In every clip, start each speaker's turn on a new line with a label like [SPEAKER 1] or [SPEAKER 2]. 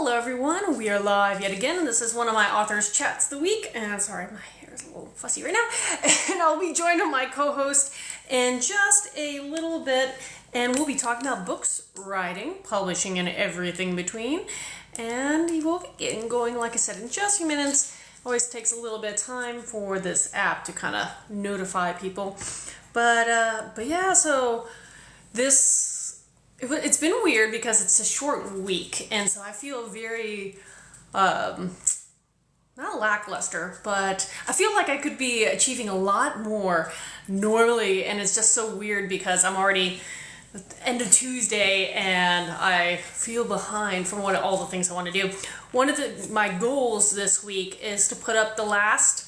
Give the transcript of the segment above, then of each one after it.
[SPEAKER 1] Hello everyone, we are live yet again. This is one of my authors chats of the week, and sorry, my hair is a little fussy right now, and I'll be joined by my co-host in just a little bit, and we'll be talking about books, writing, publishing, and everything between, and we will be getting going, like I said, in just a few minutes. Always takes a little bit of time for this app to kind of notify people, but yeah, so it's been weird because it's a short week, and so I feel very, not lackluster, but I feel like I could be achieving a lot more normally, and it's just so weird because I'm already at the end of Tuesday, and I feel behind from all the things I want to do. One of my goals this week is to put up the last,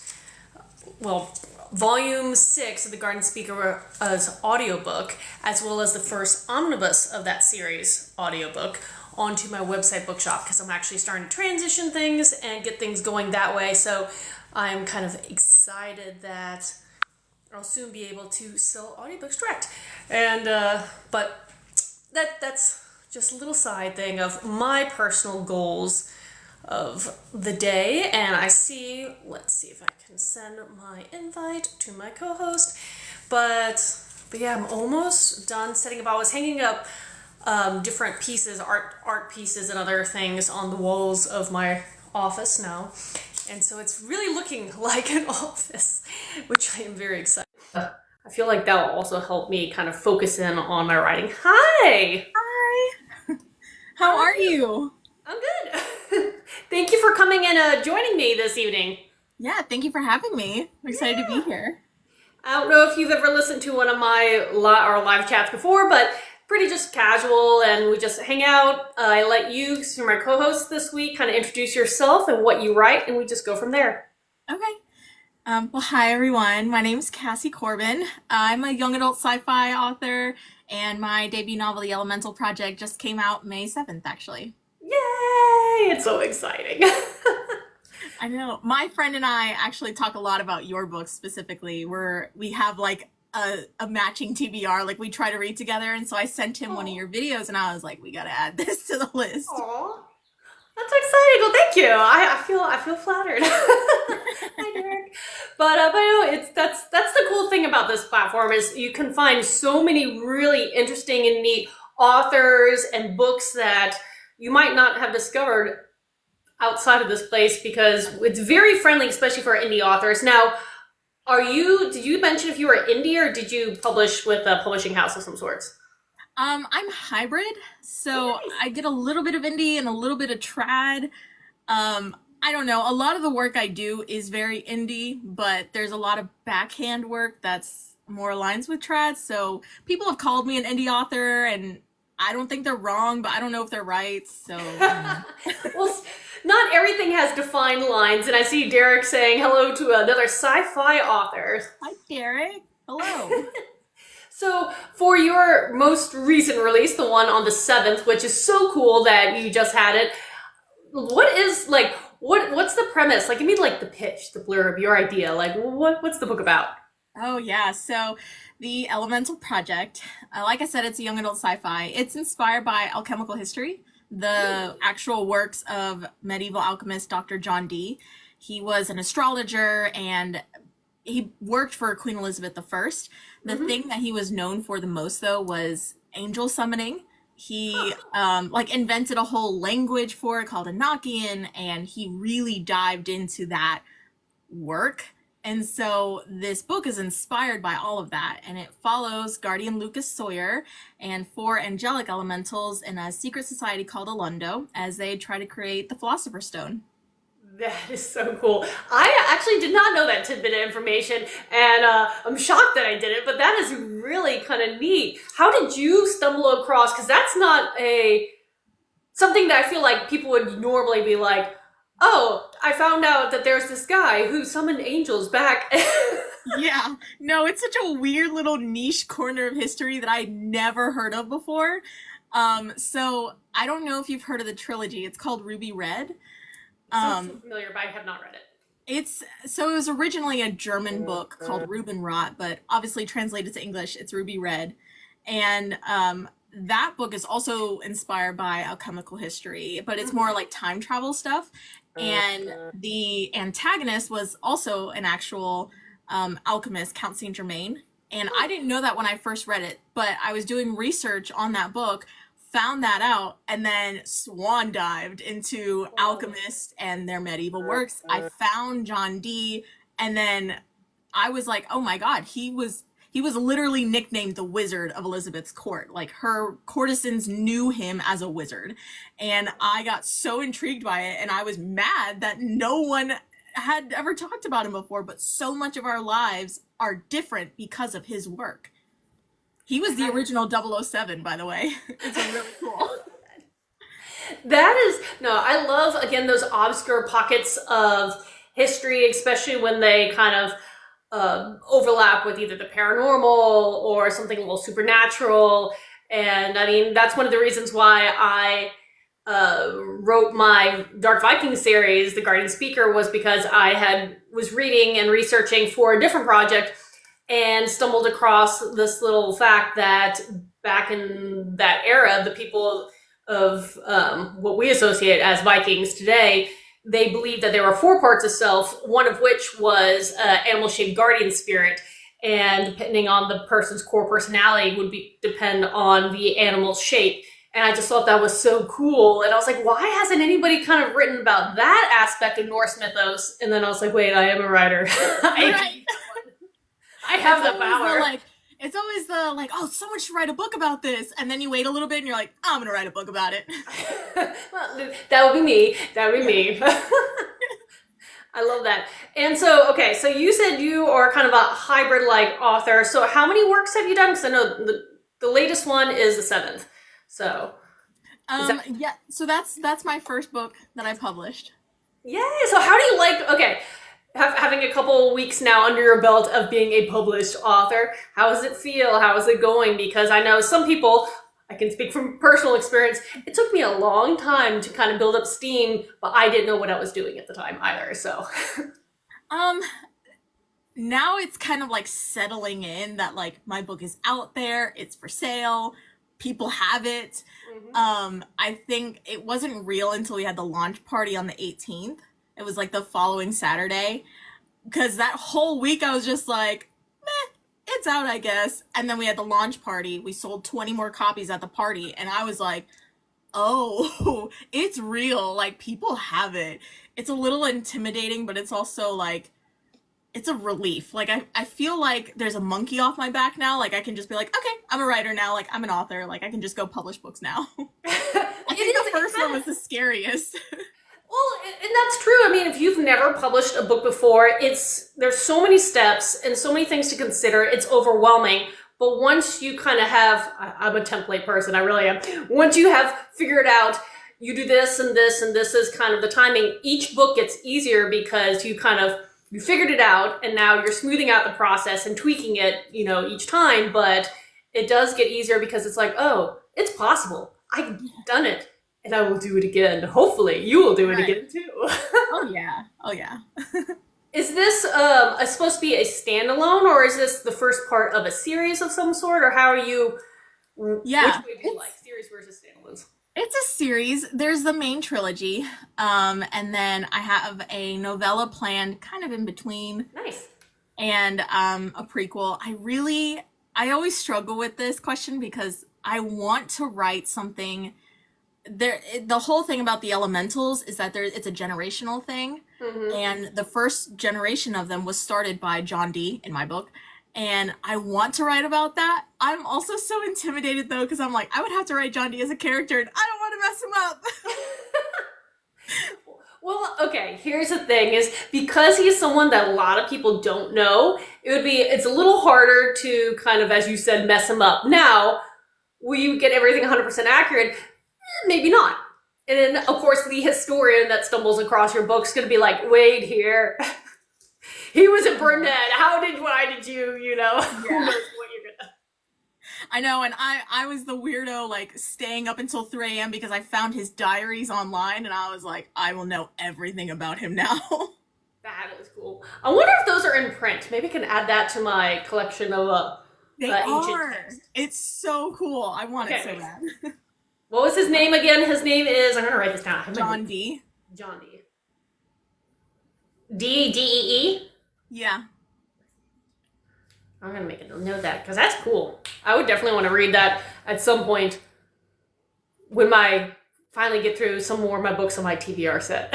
[SPEAKER 1] Volume 6 of the Garden Speaker's audiobook, as well as the first omnibus of that series audiobook, onto my website bookshop, because I'm actually starting to transition things and get things going that way. So I'm kind of excited that I'll soon be able to sell audiobooks direct. And but that's just a little side thing of my personal goals of the day. And let's see if I can send my invite to my co-host, but yeah, I'm almost done setting up. I was hanging up different pieces, art pieces and other things on the walls of my office now, and so it's really looking like an office, which I am very excited. I feel like that will also help me kind of focus in on my writing. Hi!
[SPEAKER 2] How are you?
[SPEAKER 1] I'm good. Thank you for coming and joining me this evening.
[SPEAKER 2] Yeah, thank you for having me. I'm excited to be here.
[SPEAKER 1] I don't know if you've ever listened to one of my live chats before, but pretty just casual, and we just hang out. I let you, because you're my co-host this week, kind of introduce yourself and what you write, and we just go from there.
[SPEAKER 2] Okay. Well, hi everyone. My name is Cassie Corbin. I'm a young adult sci-fi author, and my debut novel, The Elemental Project, just came out May 7th, actually.
[SPEAKER 1] Yay! It's so exciting.
[SPEAKER 2] I know. My friend and I actually talk a lot about your books specifically, where we have like a matching TBR, like we try to read together, and so I sent him one of your videos, and I was like, we gotta add this to the list.
[SPEAKER 1] Aw, that's exciting. Well, thank you. I feel flattered. Hi, Derek. But no, that's the cool thing about this platform is you can find so many really interesting and neat authors and books that you might not have discovered outside of this place, because it's very friendly, especially for indie authors. Now, did you mention if you were indie, or did you publish with a publishing house of some sorts?
[SPEAKER 2] I'm hybrid, so
[SPEAKER 1] Nice.
[SPEAKER 2] I get a little bit of indie and a little bit of trad. I don't know, a lot of the work I do is very indie, but there's a lot of backhand work that's more aligns with trad, so people have called me an indie author, and I don't think they're wrong, but I don't know if they're right, so...
[SPEAKER 1] Well, not everything has defined lines, and I see Derek saying hello to another sci-fi author.
[SPEAKER 2] Hi, Derek. Hello.
[SPEAKER 1] So, for your most recent release, the one on the 7th, which is so cool that you just had it, what's the premise? Like, give me, like, the pitch, the blurb, your idea. Like, what's the book about?
[SPEAKER 2] Oh, yeah. So, The Elemental Project, like I said, it's a young adult sci-fi. It's inspired by alchemical history, the actual works of medieval alchemist Dr. John Dee. He was an astrologer, and he worked for Queen Elizabeth I. The thing that he was known for the most, though, was angel summoning. He invented a whole language for it called Enochian, and he really dived into that work. And so this book is inspired by all of that, and it follows Guardian Lucas Sawyer and 4 angelic elementals in a secret society called Alundo as they try to create the Philosopher's Stone.
[SPEAKER 1] That is so cool. I actually did not know that tidbit of information, and I'm shocked that I did it, but that is really kind of neat. How did you stumble across, because that's not something that I feel like people would normally be like, oh, I found out that there's this guy who summoned angels back.
[SPEAKER 2] Yeah, no, it's such a weird little niche corner of history that I'd never heard of before. So I don't know if you've heard of the trilogy. It's called Ruby Red.
[SPEAKER 1] Sounds familiar, but I have not read it.
[SPEAKER 2] It was originally a German book called Reubenrot, but obviously translated to English, it's Ruby Red. And that book is also inspired by alchemical history, but it's more like time travel stuff. And the antagonist was also an actual alchemist, Count Saint Germain. And I didn't know that when I first read it, but I was doing research on that book, found that out, and then swan dived into alchemists and their medieval works. I found John Dee, and then I was like, oh my god, he was literally nicknamed the Wizard of Elizabeth's court. Like, her courtesans knew him as a wizard. And I got so intrigued by it, and I was mad that no one had ever talked about him before, but so much of our lives are different because of his work. He was the original 007, by the way. It's really cool.
[SPEAKER 1] That is, no, I love, again, those obscure pockets of history, especially when they kind of overlap with either the paranormal or something a little supernatural. And I mean, that's one of the reasons why I wrote my Dark Viking series, The Guardian Speaker, was because I was reading and researching for a different project and stumbled across this little fact that back in that era, the people of what we associate as Vikings today, they believed that there were 4 parts of self, one of which was animal-shaped guardian spirit, and depending on the person's core personality would depend on the animal's shape. And I just thought that was so cool. And I was like, why hasn't anybody kind of written about that aspect of Norse mythos? And then I was like, wait, I am a writer.
[SPEAKER 2] Right.
[SPEAKER 1] I have the power.
[SPEAKER 2] It's always the, like, oh, someone should write a book about this. And then you wait a little bit and you're like, I'm going to write a book about it.
[SPEAKER 1] Well, that would be me. That would be me. I love that. And so, okay, so you said you are kind of a hybrid-like author. So how many works have you done? Because I know the latest one is the 7th. So,
[SPEAKER 2] yeah, so that's my first book that I published.
[SPEAKER 1] Yay! So how do you like, okay, having a couple weeks now under your belt of being a published author, how does it feel? How is it going? Because I know some people, I can speak from personal experience, it took me a long time to kind of build up steam, but I didn't know what I was doing at the time either, so.
[SPEAKER 2] Now it's kind of like settling in that, like, my book is out there, it's for sale, people have it. I think it wasn't real until we had the launch party on the 18th. It was like the following Saturday, because that whole week I was just like, meh, it's out, I guess. And then we had the launch party. We sold 20 more copies at the party, and I was like, oh, it's real. Like, people have it. It's a little intimidating, but it's also like, it's a relief. Like, I feel like there's a monkey off my back now. Like, I can just be like, okay, I'm a writer now. Like, I'm an author. Like, I can just go publish books now. I think the first one was the scariest.
[SPEAKER 1] Well, and that's true. I mean, if you've never published a book before, there's so many steps and so many things to consider. It's overwhelming. But once you kind of have, I'm a template person, I really am. Once you have figured out, you do this and this, and this is kind of the timing, each book gets easier because you figured it out, and now you're smoothing out the process and tweaking it, each time. But it does get easier because it's like, oh, it's possible. I've done it. And I will do it again. Hopefully, you will do it again too.
[SPEAKER 2] Oh yeah.
[SPEAKER 1] Is this supposed to be a standalone, or is this the first part of a series of some sort, or how are you?
[SPEAKER 2] Yeah,
[SPEAKER 1] which way do you like, series versus standalones?
[SPEAKER 2] It's a series. There's the main trilogy, and then I have a novella planned, kind of in between.
[SPEAKER 1] Nice.
[SPEAKER 2] And a prequel. I always struggle with this question because I want to write something. The whole thing about the elementals is that it's a generational thing, and the first generation of them was started by John Dee in my book, and I want to write about that. I'm also so intimidated though, because I'm like, I would have to write John Dee as a character, and I don't want to mess him up.
[SPEAKER 1] Well, okay, here's the thing, is because he's someone that a lot of people don't know, it's a little harder to kind of, as you said, mess him up. Now, will you get everything 100% accurate? Maybe not. And then, of course, the historian that stumbles across your book's going to be like, wait here. He was a brunette. Why did you, who knows what you're going to...
[SPEAKER 2] I know, and I was the weirdo, like, staying up until 3 a.m. because I found his diaries online, and I was like, I will know everything about him now.
[SPEAKER 1] That is cool. I wonder if those are in print. Maybe I can add that to my collection of
[SPEAKER 2] They
[SPEAKER 1] ancient
[SPEAKER 2] are.
[SPEAKER 1] text.
[SPEAKER 2] It's so cool. I want it so
[SPEAKER 1] Okay.
[SPEAKER 2] bad.
[SPEAKER 1] What was his name again? His name is, I'm going to write this down.
[SPEAKER 2] John D.
[SPEAKER 1] John D. D-E-E?
[SPEAKER 2] Yeah.
[SPEAKER 1] I'm going to make a note of that because that's cool. I would definitely want to read that at some point when I finally get through some more of my books on my TBR set.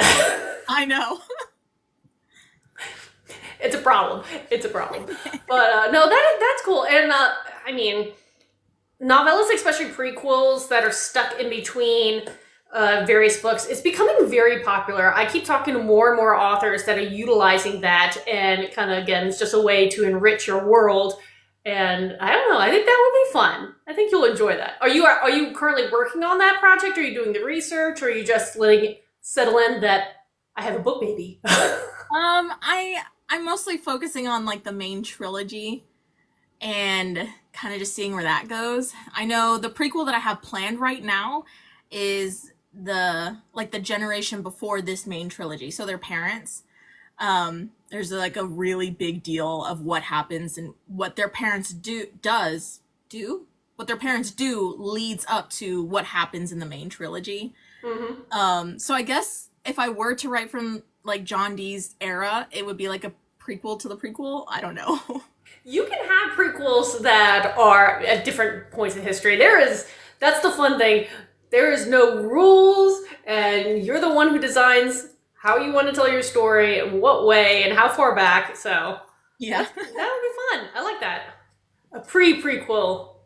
[SPEAKER 2] I know.
[SPEAKER 1] It's a problem. It's a problem. But no, that's cool. And I mean, novellas, especially prequels that are stuck in between various books, it's becoming very popular. I keep talking to more and more authors that are utilizing that, and kind of, again, it's just a way to enrich your world. And I don't know, I think that would be fun. I think you'll enjoy that. Are you currently working on that project? Are you doing the research? Or are you just letting it settle in that I have a book baby?
[SPEAKER 2] I'm mostly focusing on like the main trilogy and kind of just seeing where that goes. I know the prequel that I have planned right now is the generation before this main trilogy, so their parents. There's like a really big deal of what happens and what their parents do what their parents do leads up to what happens in the main trilogy.
[SPEAKER 1] Mm-hmm.
[SPEAKER 2] So I guess if I were to write from like John Dee's era, it would be like a prequel to the prequel. I don't know.
[SPEAKER 1] You can have prequels that are at different points in history. That's the fun thing. There is no rules, and you're the one who designs how you want to tell your story, in what way, and how far back. So
[SPEAKER 2] Yeah.
[SPEAKER 1] that would be fun. I like that. A prequel.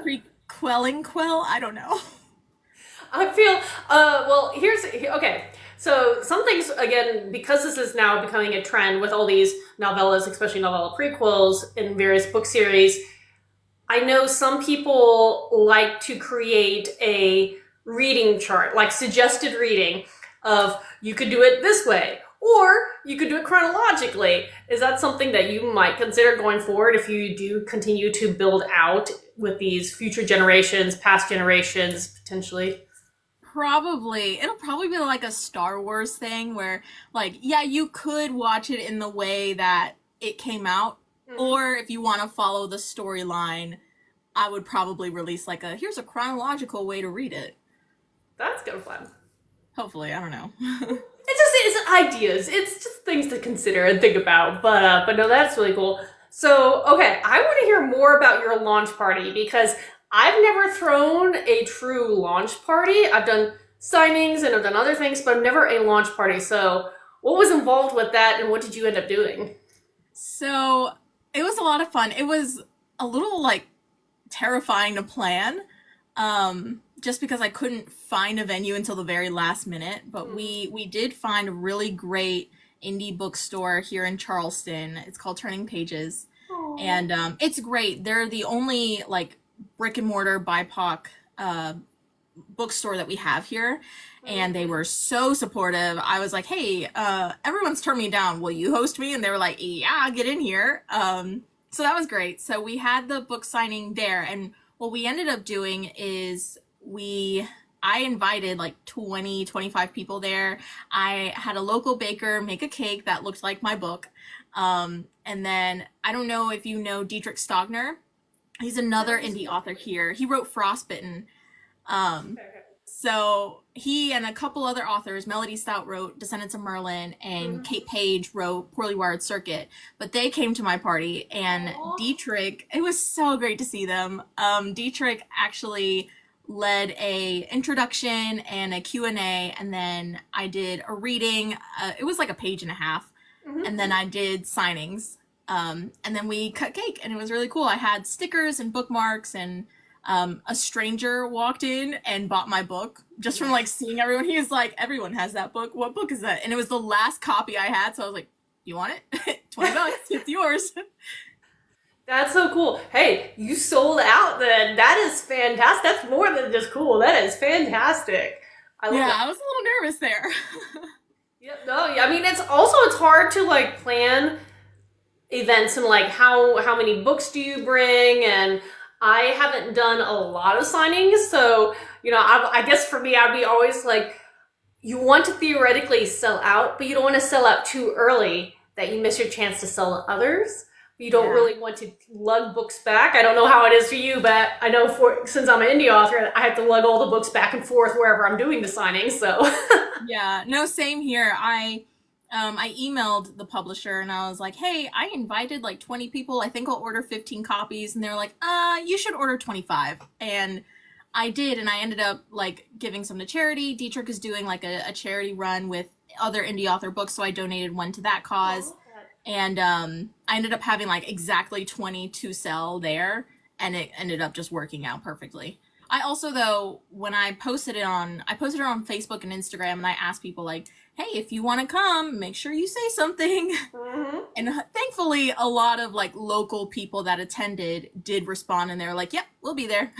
[SPEAKER 2] Prequelling quell? I don't know.
[SPEAKER 1] I feel, okay. So some things, again, because this is now becoming a trend with all these novellas, especially novella prequels in various book series, I know some people like to create a reading chart, like suggested reading of you could do it this way, or you could do it chronologically. Is that something that you might consider going forward if you do continue to build out with these future generations, past generations, potentially?
[SPEAKER 2] Probably. It'll probably be like a Star Wars thing where, like, yeah, you could watch it in the way that it came out, or if you want to follow the storyline, I would probably release like here's a chronological way to read it.
[SPEAKER 1] That's good fun.
[SPEAKER 2] Hopefully, I don't know.
[SPEAKER 1] It's ideas. It's just things to consider and think about. But no, that's really cool. So, okay, I want to hear more about your launch party because I've never thrown a true launch party. I've done signings and I've done other things, but never a launch party. So, what was involved with that and what did you end up doing?
[SPEAKER 2] So, it was a lot of fun. It was a little like terrifying to plan. Just because I couldn't find a venue until the very last minute, but we did find a really great indie bookstore here in Charleston. It's called Turning Pages.
[SPEAKER 1] Aww.
[SPEAKER 2] And it's great. They're the only like brick and mortar BIPOC bookstore that we have here, and they were so supportive. I was like, hey, everyone's turned me down, will you host me? And they were like, yeah, get in here. So that was great. So we had the book signing there, and what we ended up doing is I invited like 25 people there. I had a local baker make a cake that looked like my book. And then I don't know if you know Dietrich Stogner. He's another indie author here. He wrote Frostbitten. So he and a couple other authors, Melody Stout wrote Descendants of Merlin, and Kate Page wrote Poorly Wired Circuit. But they came to my party, and Dietrich, it was so great to see them. Dietrich actually led a introduction and a Q&A, and then I did a reading. It was like a page and a half, and then I did signings. And then we cut cake, and it was really cool. I had stickers and bookmarks, and a stranger walked in and bought my book just from like seeing everyone. He was like, everyone has that book. What book is that? And it was the last copy I had, so I was like, you want it? $20, it's yours.
[SPEAKER 1] That's so cool. Hey, you sold out then. That is fantastic. That's more than just cool. That is fantastic. I love that.
[SPEAKER 2] I was a little nervous there.
[SPEAKER 1] Yep. No, I mean, it's hard to like plan events and like how many books do you bring, and I haven't done a lot of signings, so I guess for me I'd be always like, you want to theoretically sell out, but you don't want to sell out too early that you miss your chance to sell to others. You don't really want to lug books back. I don't know how it is for you, but I know since I'm an indie author, I have to lug all the books back and forth wherever I'm doing the signings. So
[SPEAKER 2] Yeah, no, same here. I emailed the publisher and I was like, "Hey, I invited like 20 people. I think I'll order 15 copies." And they're like, you should order 25." And I did, and I ended up like giving some to charity. Dietrich is doing like a charity run with other indie author books, so I donated one to that cause. And I ended up having like exactly 20 to sell there, and it ended up just working out perfectly. I also, though, when I posted it on Facebook and Instagram, and I asked people like, "Hey, if you want to come, make sure you say something."
[SPEAKER 1] Mhm.
[SPEAKER 2] And thankfully, a lot of like local people that attended did respond, and they were like, "Yep, we'll be there."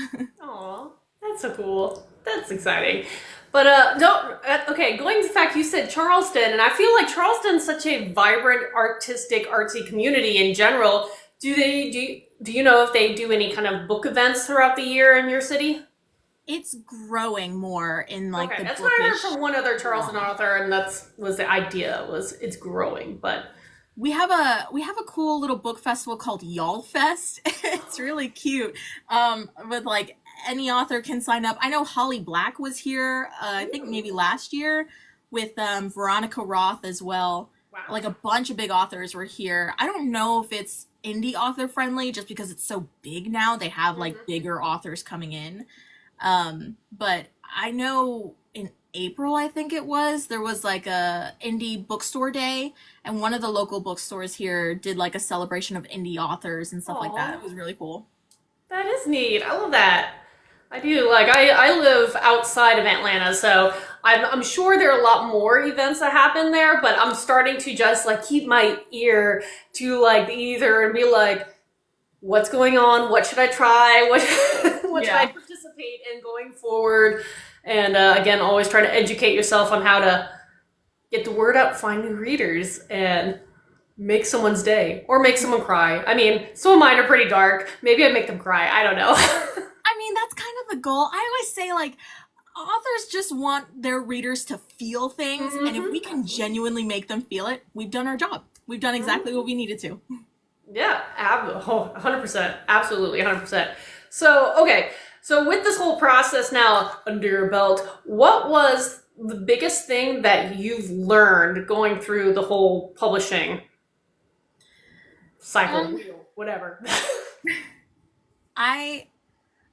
[SPEAKER 1] Aw, that's so cool. That's exciting. But don't okay. Going to the fact you said Charleston, and I feel like Charleston's such a vibrant, artistic, artsy community in general. Do you know if they do any kind of book events throughout the year in your city?
[SPEAKER 2] It's growing more in like
[SPEAKER 1] Okay,
[SPEAKER 2] the
[SPEAKER 1] that's what I heard
[SPEAKER 2] bookish
[SPEAKER 1] from one other Charleston
[SPEAKER 2] realm.
[SPEAKER 1] author, and that's was the idea was it's growing. But
[SPEAKER 2] We have a cool little book festival called Y'all Fest. It's really cute. With like any author can sign up. I know Holly Black was here. I think maybe last year with Veronica Roth as well.
[SPEAKER 1] wow.
[SPEAKER 2] Like a bunch of big authors were here. I don't know if it's indie author friendly just because it's so big now. They have like bigger authors coming in. But I know in April, I think it was, there was like a indie bookstore day, and one of the local bookstores here did like a celebration of indie authors and stuff like that.
[SPEAKER 1] Aw,
[SPEAKER 2] It was really cool.
[SPEAKER 1] that is neat. I love that. I do. Like, I live outside of Atlanta, so I'm sure there are a lot more events that happen there, but I'm starting to just like keep my ear to like either and be like, what's going on? What should I try? What should I
[SPEAKER 2] Yeah.
[SPEAKER 1] participate in going forward? And again, always trying to educate yourself on how to get the word out, find new readers, and make someone's day or make someone cry. I mean, some of mine are pretty dark. Maybe I'd make them cry. I don't know.
[SPEAKER 2] I mean, that's kind of the goal. I always say, like, authors just want their readers to feel things, and if we can genuinely make them feel it, we've done our job. We've done exactly what we needed to.
[SPEAKER 1] Yeah, 100%. Absolutely, 100%. So, okay. So, with this whole process now under your belt, what was the biggest thing that you've learned going through the whole publishing cycle,
[SPEAKER 2] Um,
[SPEAKER 1] wheel, whatever?
[SPEAKER 2] I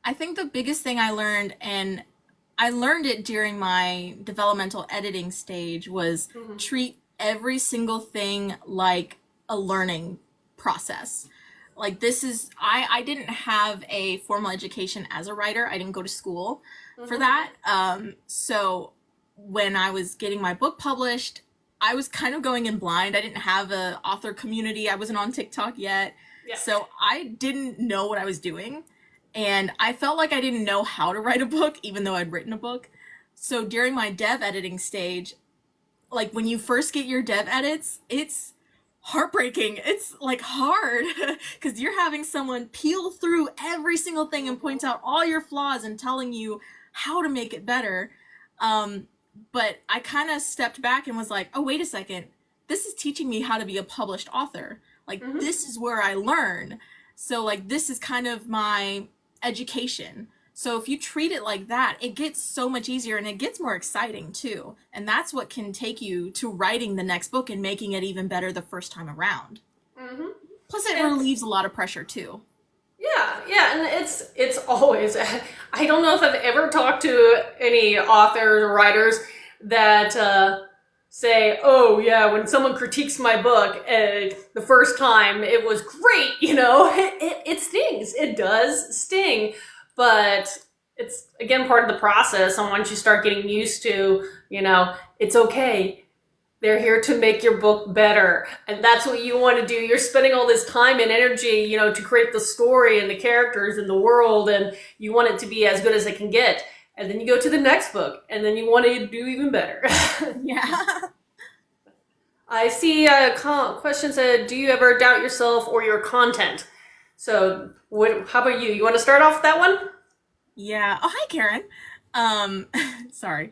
[SPEAKER 2] I think the biggest thing I learned, and I learned it during my developmental editing stage, was
[SPEAKER 1] Mhm.
[SPEAKER 2] treat every single thing like a learning process. Like this is I didn't have a formal education as a writer. I didn't go to school for
[SPEAKER 1] Mhm.
[SPEAKER 2] that. So when I was getting my book published, I was kind of going in blind. I didn't have a author community. I wasn't on TikTok yet.
[SPEAKER 1] Yeah.
[SPEAKER 2] So I didn't know what I was doing. And I felt like I didn't know how to write a book, even though I'd written a book. So during my dev editing stage, like when you first get your dev edits, it's heartbreaking. It's like hard because you're having someone peel through every single thing and point out all your flaws and telling you how to make it better. Um, but I kind of stepped back and was like, oh, wait a second. This is teaching me how to be a published author. Like,
[SPEAKER 1] Mhm.
[SPEAKER 2] this is where I learn. So, like, this is kind of my education. So if you treat it like that, it gets so much easier and it gets more exciting too. And that's what can take you to writing the next book and making it even better the first time around.
[SPEAKER 1] Mhm.
[SPEAKER 2] Plus, it
[SPEAKER 1] And
[SPEAKER 2] relieves a lot of pressure too.
[SPEAKER 1] yeah, yeah, and it's always. I don't know if I've ever talked to any authors or writers that say, "Oh yeah, when someone critiques my book the first time, it was great." You know, it stings. It does sting, but it's again part of the process. And once you start getting used to, it's okay. They're here to make your book better. And that's what you want to do. You're spending all this time and energy, to create the story and the characters and the world, and you want it to be as good as it can get. And then you go to the next book, and then you want to do even better.
[SPEAKER 2] Yeah.
[SPEAKER 1] I see questions that do you ever doubt yourself or your content? So, how about you? You want to start off with that one?
[SPEAKER 2] Yeah. Oh, hi, Karen. Um, sorry.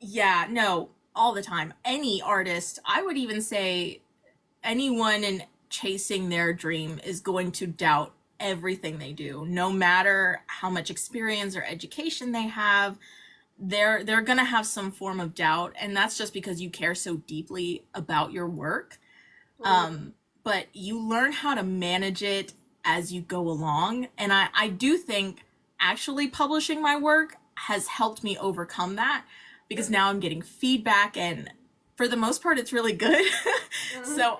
[SPEAKER 2] Yeah, no, all the time. Any artist, I would even say anyone in chasing their dream is going to doubt everything they do, no matter how much experience or education they have. They're gonna have some form of doubt, and that's just because you care so deeply about your work. But you learn how to manage it as you go along, and I do think actually publishing my work has helped me overcome that, because now I'm getting feedback, and for the most part it's really good. So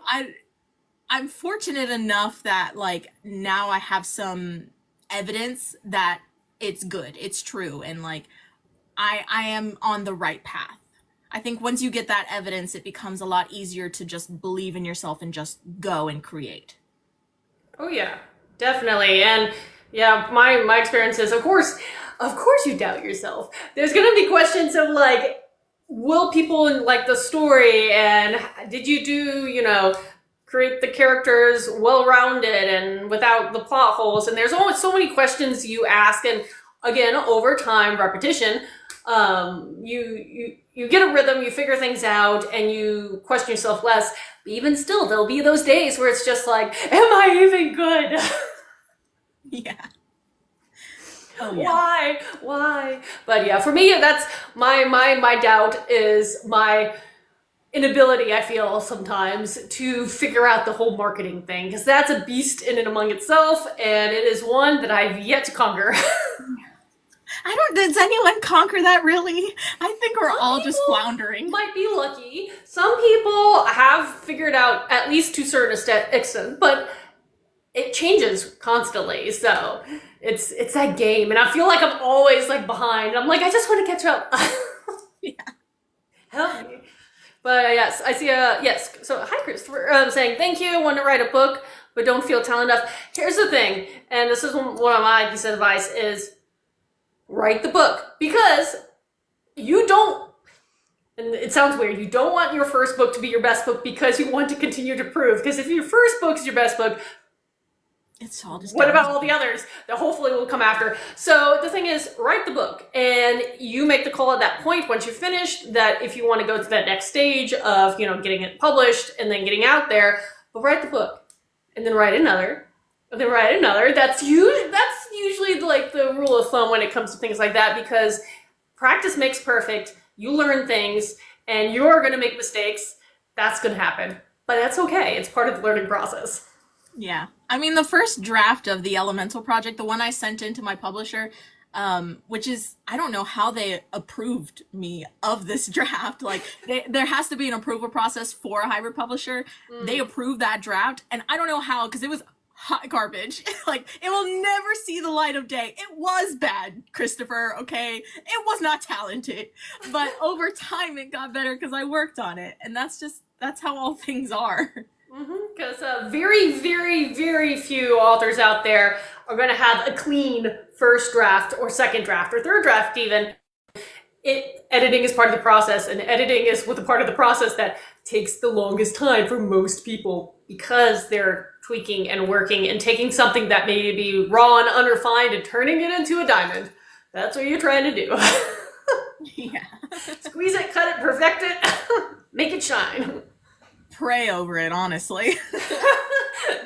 [SPEAKER 2] I'm fortunate enough that like now I have some evidence that it's good, it's true, and like I am on the right path. I think once you get that evidence, it becomes a lot easier to just believe in yourself and just go and create.
[SPEAKER 1] Oh yeah, definitely. And yeah, my experience is, of course you doubt yourself. There's gonna be questions of like, will people like the story, and did you do, create the characters well-rounded and without the plot holes? And there's always so many questions you ask, and again, over time, repetition, you get a rhythm, you figure things out, and you question yourself less. But even still, there'll be those days where it's just like, am I even good?
[SPEAKER 2] Yeah. Oh, yeah.
[SPEAKER 1] Why? But yeah, for me, that's my doubt is my inability, I feel sometimes, to figure out the whole marketing thing, because that's a beast in and among itself, and it is one that I've yet to conquer.
[SPEAKER 2] Does anyone conquer that really? I think we're all just floundering.
[SPEAKER 1] Might be lucky. Some people have figured out, at least to a certain extent, but it changes constantly. So it's that game, and I feel like I'm always like behind. I'm like, I just want to catch up.
[SPEAKER 2] Yeah.
[SPEAKER 1] Help me. But yes, I see yes. So hi, Christopher, saying thank you. I want to write a book, but don't feel talented enough. Here's the thing, and this is one of my pieces of advice is, write the book, because you don't, and it sounds weird, you don't want your first book to be your best book because you want to continue to prove. Because if your first book is your best book,
[SPEAKER 2] it's all just
[SPEAKER 1] what about all the others that hopefully will come after? So the thing is, write the book, and you make the call at that point once you've finished, that if you want to go to that next stage of, getting it published and then getting out there, but write the book, and then write another, and then write another. That's usually like the rule of thumb when it comes to things like that, because practice makes perfect. You learn things, and you're going to make mistakes. That's going to happen, but that's okay. It's part of the learning process.
[SPEAKER 2] Yeah. I mean, the first draft of the Elemental project, the one I sent into my publisher, which is, I don't know how they approved me of this draft. Like, there has to be an approval process for a hybrid publisher. They approved that draft, and I don't know how, because it was hot garbage. Like, it will never see the light of day. It was bad, Christopher, okay? It was not talented. But over time, it got better because I worked on it. And that's how all things are.
[SPEAKER 1] Because very, very, very few authors out there are going to have a clean first draft or second draft or third draft even. Editing is part of the process, and editing is the part of the process that takes the longest time for most people, because they're tweaking and working and taking something that may be raw and unrefined and turning it into a diamond. That's what you're trying to do.
[SPEAKER 2] Yeah.
[SPEAKER 1] Squeeze it, cut it, perfect it, make it shine.
[SPEAKER 2] Pray over it, honestly.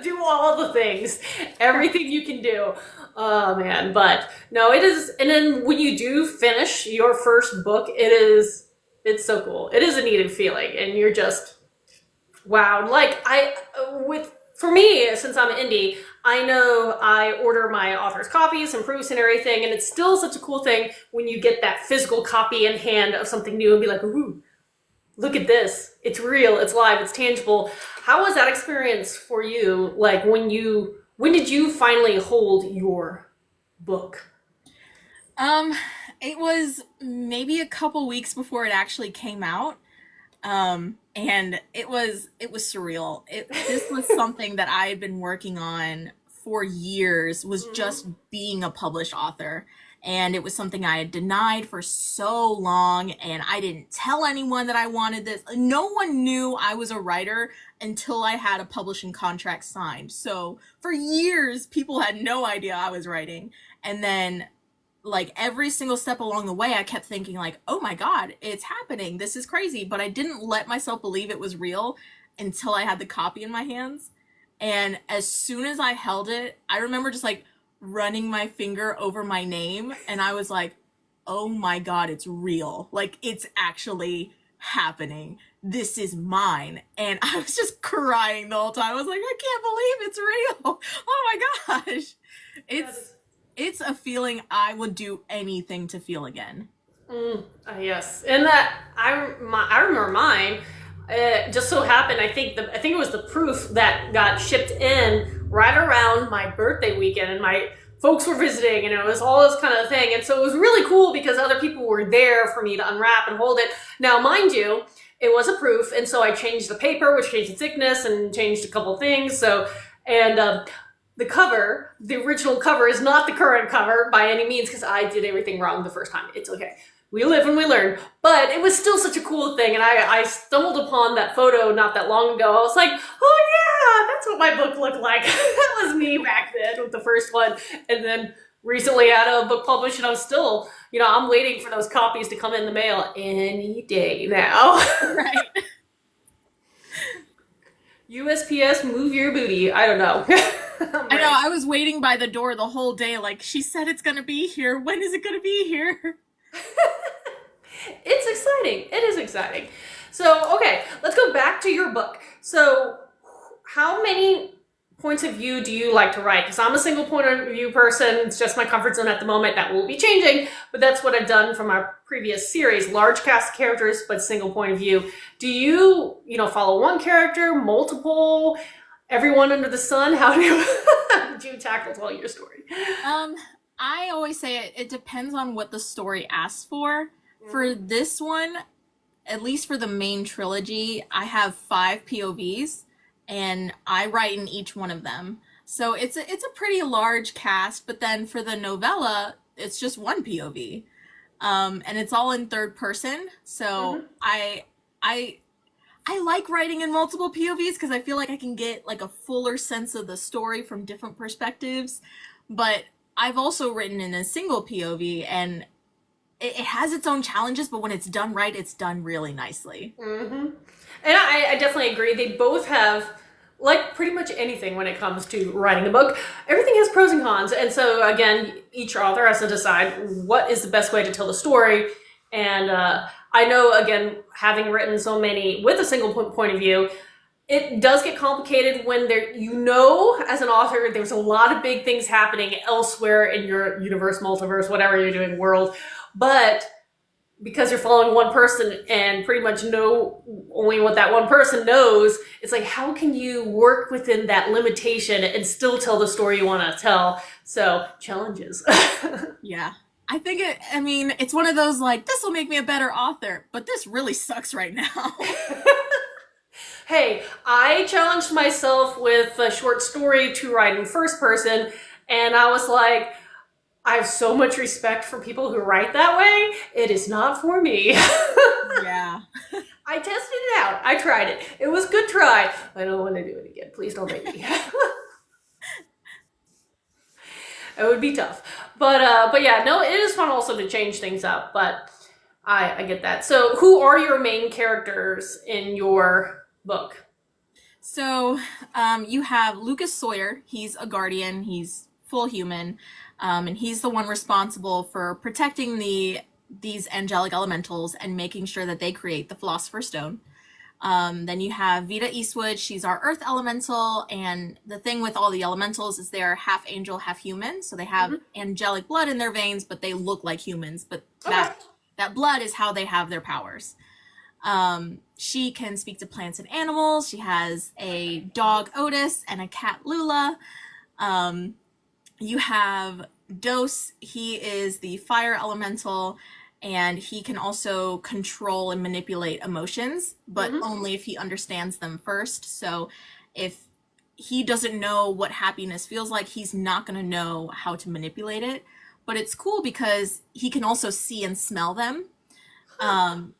[SPEAKER 1] Do all the things, everything you can do. Oh man, but no, it is. And then when you do finish your first book, it's so cool. It is a needed feeling, and you're just wow. Like for me, since I'm indie, I know I order my author's copies and proofs and everything, and it's still such a cool thing when you get that physical copy in hand of something new and be like, ooh, look at this. It's real, it's live, it's tangible. How was that experience for you? Like, when did you finally hold your book?
[SPEAKER 2] It was maybe a couple weeks before it actually came out. And it was surreal. This was something that I had been working on for years, was just being a published author. And it was something I had denied for so long, and I didn't tell anyone that I wanted this. No one knew I was a writer until I had a publishing contract signed. So for years, people had no idea I was writing. And then, like, every single step along the way, I kept thinking, like, oh my God, it's happening. This is crazy. But I didn't let myself believe it was real until I had the copy in my hands. And as soon as I held it, I remember just like running my finger over my name, and I was like, oh my God, it's real. Like, it's actually happening. This is mine. And I was just crying the whole time. I was like, I can't believe it's real. Oh my gosh. It's a feeling I would do anything to feel again.
[SPEAKER 1] Yes, and that I remember mine. It just so happened, I think it was the proof that got shipped in right around my birthday weekend, and my folks were visiting, and it was all this kind of thing. And so it was really cool because other people were there for me to unwrap and hold it. Now, mind you, it was a proof, and so I changed the paper, which changed the thickness and changed a couple things. So, and the cover, the original cover, is not the current cover by any means, because I did everything wrong the first time. It's okay. We live and we learn. But it was still such a cool thing, and I stumbled upon that photo not that long ago. I was like, oh yeah, that's what my book looked like. That was me back then with the first one. And then recently I had a book published, and I'm still, I'm waiting for those copies to come in the mail any day now.
[SPEAKER 2] Right.
[SPEAKER 1] USPS, move your booty. I don't know.
[SPEAKER 2] I know, I was waiting by the door the whole day, like, she said it's gonna be here. When is it gonna be here?
[SPEAKER 1] It's exciting. It is exciting. So, okay, let's go back to your book. So, how many points of view do you like to write? Because I'm a single point of view person. It's just my comfort zone at the moment. That will be changing, but that's what I've done from our previous series. Large cast of characters, but single point of view. Do you, follow one character, multiple, everyone under the sun? How did you tackle telling your story?
[SPEAKER 2] I always say it depends on what the story asks for. For this one, at least for the main trilogy, I have 5 POVs, and I write in each one of them. So it's a pretty large cast, but then for the novella, it's just 1 POV. And it's all in third person. So I like writing in multiple POVs because I feel like I can get like a fuller sense of the story from different perspectives. But I've also written in a single POV, and it has its own challenges, but when it's done right, it's done really nicely.
[SPEAKER 1] And I definitely agree. They both have, like pretty much anything when it comes to writing a book, everything has pros and cons. And so again, each author has to decide what is the best way to tell the story. And I know, again, having written so many with a single point of view, it does get complicated when as an author, there's a lot of big things happening elsewhere in your universe, multiverse, whatever you're doing, world. But because you're following one person and pretty much know only what that one person knows, it's like, how can you work within that limitation and still tell the story you want to tell? So, challenges.
[SPEAKER 2] Yeah. I think it's one of those, like, this will make me a better author, but this really sucks right now.
[SPEAKER 1] Hey, I challenged myself with a short story to write in first person, and I was like, I have so much respect for people who write that way. It is not for me.
[SPEAKER 2] Yeah.
[SPEAKER 1] I tested it out. I tried it. It was a good try. I don't want to do it again. Please don't make me. It would be tough. But yeah, no, it is fun also to change things up. But I get that. So who are your main characters in your book?
[SPEAKER 2] So you have Lucas Sawyer. He's a guardian. He's full human. And he's the one responsible for protecting these angelic elementals and making sure that they create the Philosopher's Stone. Then you have Vita Eastwood. She's our earth elemental, and the thing with all the elementals is they're half angel, half human. So they have angelic blood in their veins, but they look like humans. But that blood is how they have their powers. She can speak to plants and animals. She has a dog, Otis, and a cat, Lula. You have Dos. He is the fire elemental, and he can also control and manipulate emotions, but only if he understands them first. So if he doesn't know what happiness feels like, he's not going to know how to manipulate it. But it's cool because he can also see and smell them. And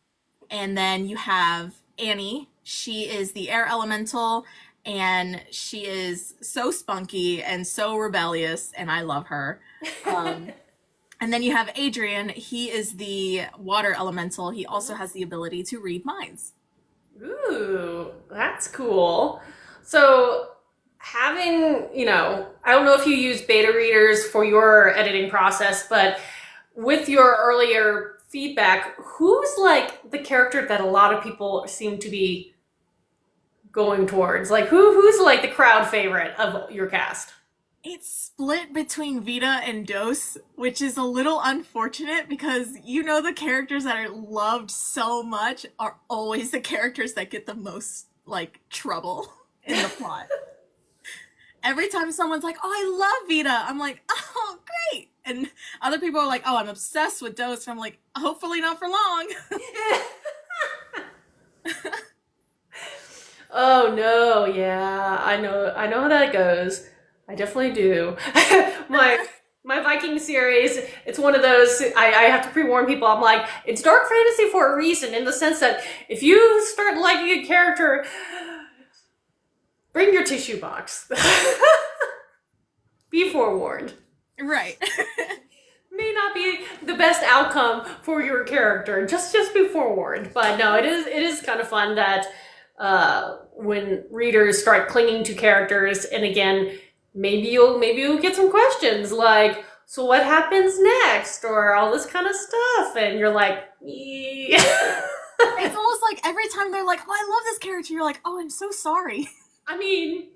[SPEAKER 2] then you have Annie. She is the air elemental, and she is so spunky and so rebellious, and I love her. And then you have Adrian. He is the water elemental. He also has the ability to read minds.
[SPEAKER 1] Ooh, that's cool. So having, I don't know if you use beta readers for your editing process, but with your earlier feedback, who's like the character that a lot of people seem to be going towards? Like who's like the crowd favorite of your cast?
[SPEAKER 2] It's split between Vita and Dose, which is a little unfortunate because the characters that are loved so much are always the characters that get the most like trouble in the plot. Every time someone's like, "Oh, I love Vita," I'm like, "Oh, great!" And other people are like, "Oh, I'm obsessed with Dose," and I'm like, "Hopefully not for long."
[SPEAKER 1] Oh no, yeah, I know how that goes. I definitely do. My Viking series, it's one of those, I have to pre-warn people, I'm like, it's dark fantasy for a reason, in the sense that if you start liking a character, bring your tissue box. Be forewarned.
[SPEAKER 2] Right.
[SPEAKER 1] May not be the best outcome for your character. Just be forewarned. But no, it is kind of fun that when readers start clinging to characters, and again, maybe you'll get some questions like, so what happens next, or all this kind of stuff, and you're like, yeah.
[SPEAKER 2] It's almost like every time they're like, "Oh, I love this character," you're like, "Oh, I'm so sorry."
[SPEAKER 1] I mean,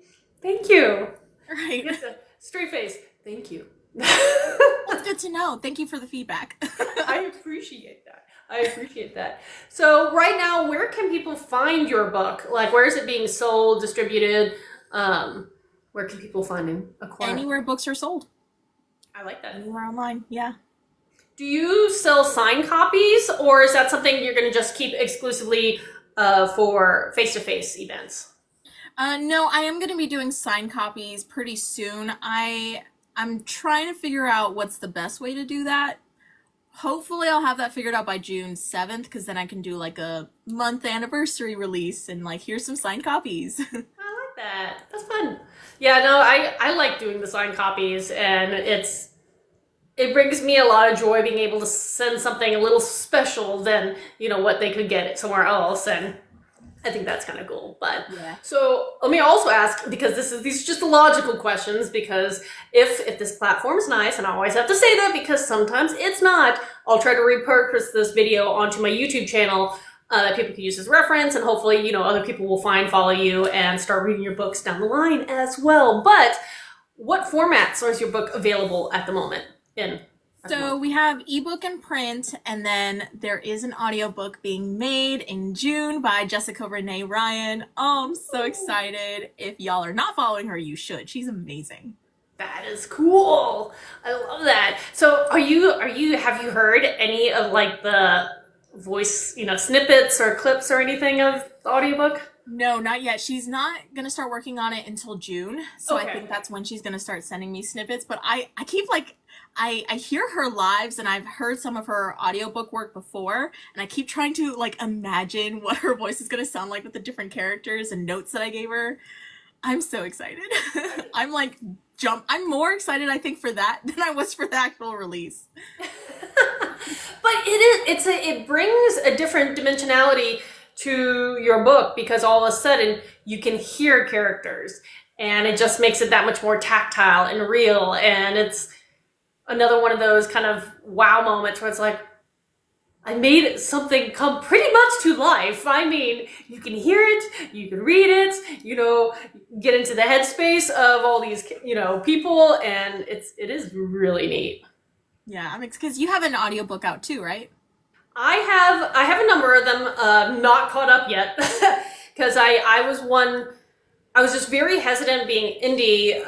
[SPEAKER 1] thank you.
[SPEAKER 2] Right.
[SPEAKER 1] It's a straight face. Thank you.
[SPEAKER 2] That's good to know. Thank you for the feedback.
[SPEAKER 1] I appreciate that. So right now, where can people find your book? Like, where is it being sold, distributed? Where can people find and acquire?
[SPEAKER 2] Anywhere books are sold.
[SPEAKER 1] I like that.
[SPEAKER 2] Anywhere online, yeah.
[SPEAKER 1] Do you sell signed copies, or is that something you're going to just keep exclusively for face-to-face events?
[SPEAKER 2] No, I am going to be doing signed copies pretty soon. I'm trying to figure out what's the best way to do that. Hopefully I'll have that figured out by June 7th, because then I can do like a month anniversary release and like, here's some signed copies.
[SPEAKER 1] I like that. That's fun. Yeah, no, I like doing the signed copies, and it brings me a lot of joy being able to send something a little special than, what they could get somewhere else, and I think that's kind of cool. But
[SPEAKER 2] Yeah.
[SPEAKER 1] So let me also ask, because these are just the logical questions, because if this platform is nice, and I always have to say that because sometimes it's not, I'll try to repurpose this video onto my YouTube channel that people can use as reference, and hopefully, other people will follow you and start reading your books down the line as well. But what formats is your book available at the moment in?
[SPEAKER 2] So we have ebook and print, and then there is an audiobook being made in June by Jessica Renee Ryan. Oh, I'm so excited. If y'all are not following her, you should. She's amazing.
[SPEAKER 1] That is cool. I love that. So have you heard any of like the voice, snippets or clips or anything of the audiobook?
[SPEAKER 2] No, not yet. She's not going to start working on it until June. So
[SPEAKER 1] Okay.
[SPEAKER 2] I think that's when she's going to start sending me snippets. But I keep like, I hear her lives, and I've heard some of her audiobook work before. And I keep trying to like imagine what her voice is going to sound like with the different characters and notes that I gave her. I'm so excited. I'm like, I'm more excited, I think, for that than I was for the actual release.
[SPEAKER 1] But it brings a different dimensionality to your book, because all of a sudden you can hear characters, and it just makes it that much more tactile and real, and it's another one of those kind of wow moments where it's like, I made something come pretty much to life. I mean, you can hear it, you can read it, get into the headspace of all these, people, and it is really neat.
[SPEAKER 2] Yeah, I'm because you have an audiobook out too, right?
[SPEAKER 1] I have a number of them, not caught up yet, because I was just very hesitant being indie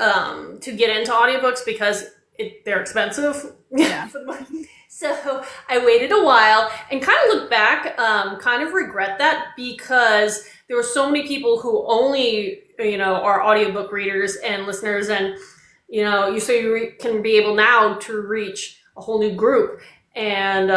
[SPEAKER 1] to get into audiobooks because they're expensive.
[SPEAKER 2] Yeah.
[SPEAKER 1] So I waited a while and kind of look back, kind of regret that, because there were so many people who only, are audiobook readers and listeners, and, you can be able now to reach a whole new group, and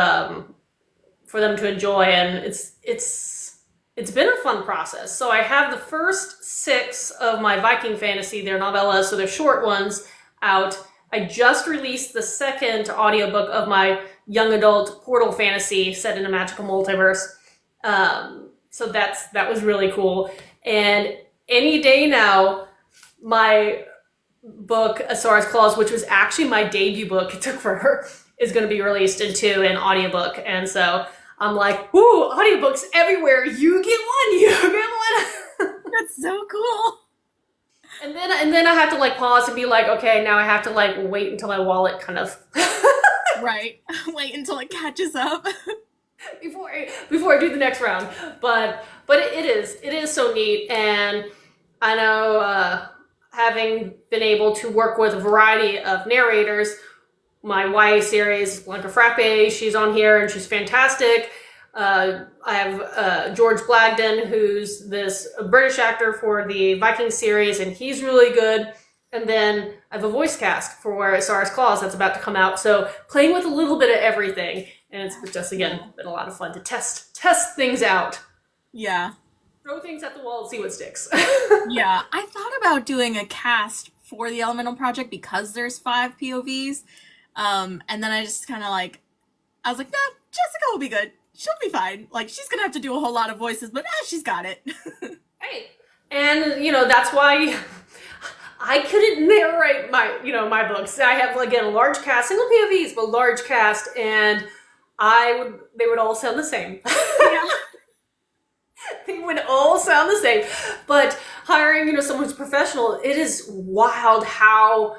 [SPEAKER 1] for them to enjoy, and it's been a fun process. So I have the first 6 of my Viking fantasy, they're novellas, so they're short ones, out. I just released the second audiobook of my young adult portal fantasy set in a magical multiverse. So that was really cool. And any day now, my book, A Stars Claws, which was actually my debut book, it took for her, is going to be released into an audiobook. And so I'm like, woo, audiobooks everywhere. You get one, you get one.
[SPEAKER 2] That's so cool.
[SPEAKER 1] And then I have to like pause and be like, okay, now I have to like wait until my wallet kind of
[SPEAKER 2] Right. Wait until it catches up.
[SPEAKER 1] before I do the next round. But it is so neat. And I know having been able to work with a variety of narrators, my YA series, Blanca Frappe, she's on here and she's fantastic. I have George Blagden, who's this British actor for the Viking series, and he's really good. And then I have a voice cast for Stars Claws that's about to come out. So playing with a little bit of everything, and it's just, again, been a lot of fun to test things out.
[SPEAKER 2] Yeah.
[SPEAKER 1] Throw things at the wall and see what sticks.
[SPEAKER 2] Yeah. I thought about doing a cast for the Elemental Project because there's 5 POVs. And then I just kind of like, I was like, nah, Jessica will be good. She'll be fine. Like, she's going to have to do a whole lot of voices, but she's got it.
[SPEAKER 1] Hey, and, that's why I couldn't narrate my books. I have, again, a large cast, single POVs, but large cast, and they would all sound the same.
[SPEAKER 2] Yeah.
[SPEAKER 1] They would all sound the same. But hiring, someone who's professional, it is wild how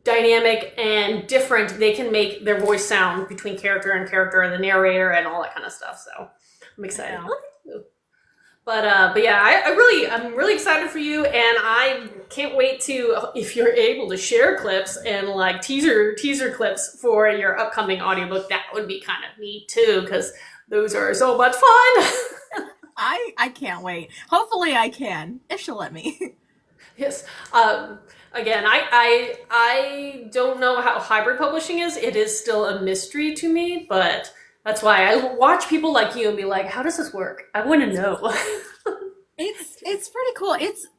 [SPEAKER 1] dynamic and different they can make their voice sound between character and the narrator and all that kind of stuff. So I'm excited. Yeah. But yeah, I'm really excited for you, and I can't wait to, if you're able to share clips and like teaser clips for your upcoming audiobook, that would be kind of neat too, because those are so much fun.
[SPEAKER 2] I can't wait. Hopefully I can, if she'll let me.
[SPEAKER 1] Yes. Again, I don't know how hybrid publishing is. It is still a mystery to me, but that's why I watch people like you and be like, how does this work? I want to know.
[SPEAKER 2] It's pretty cool. It's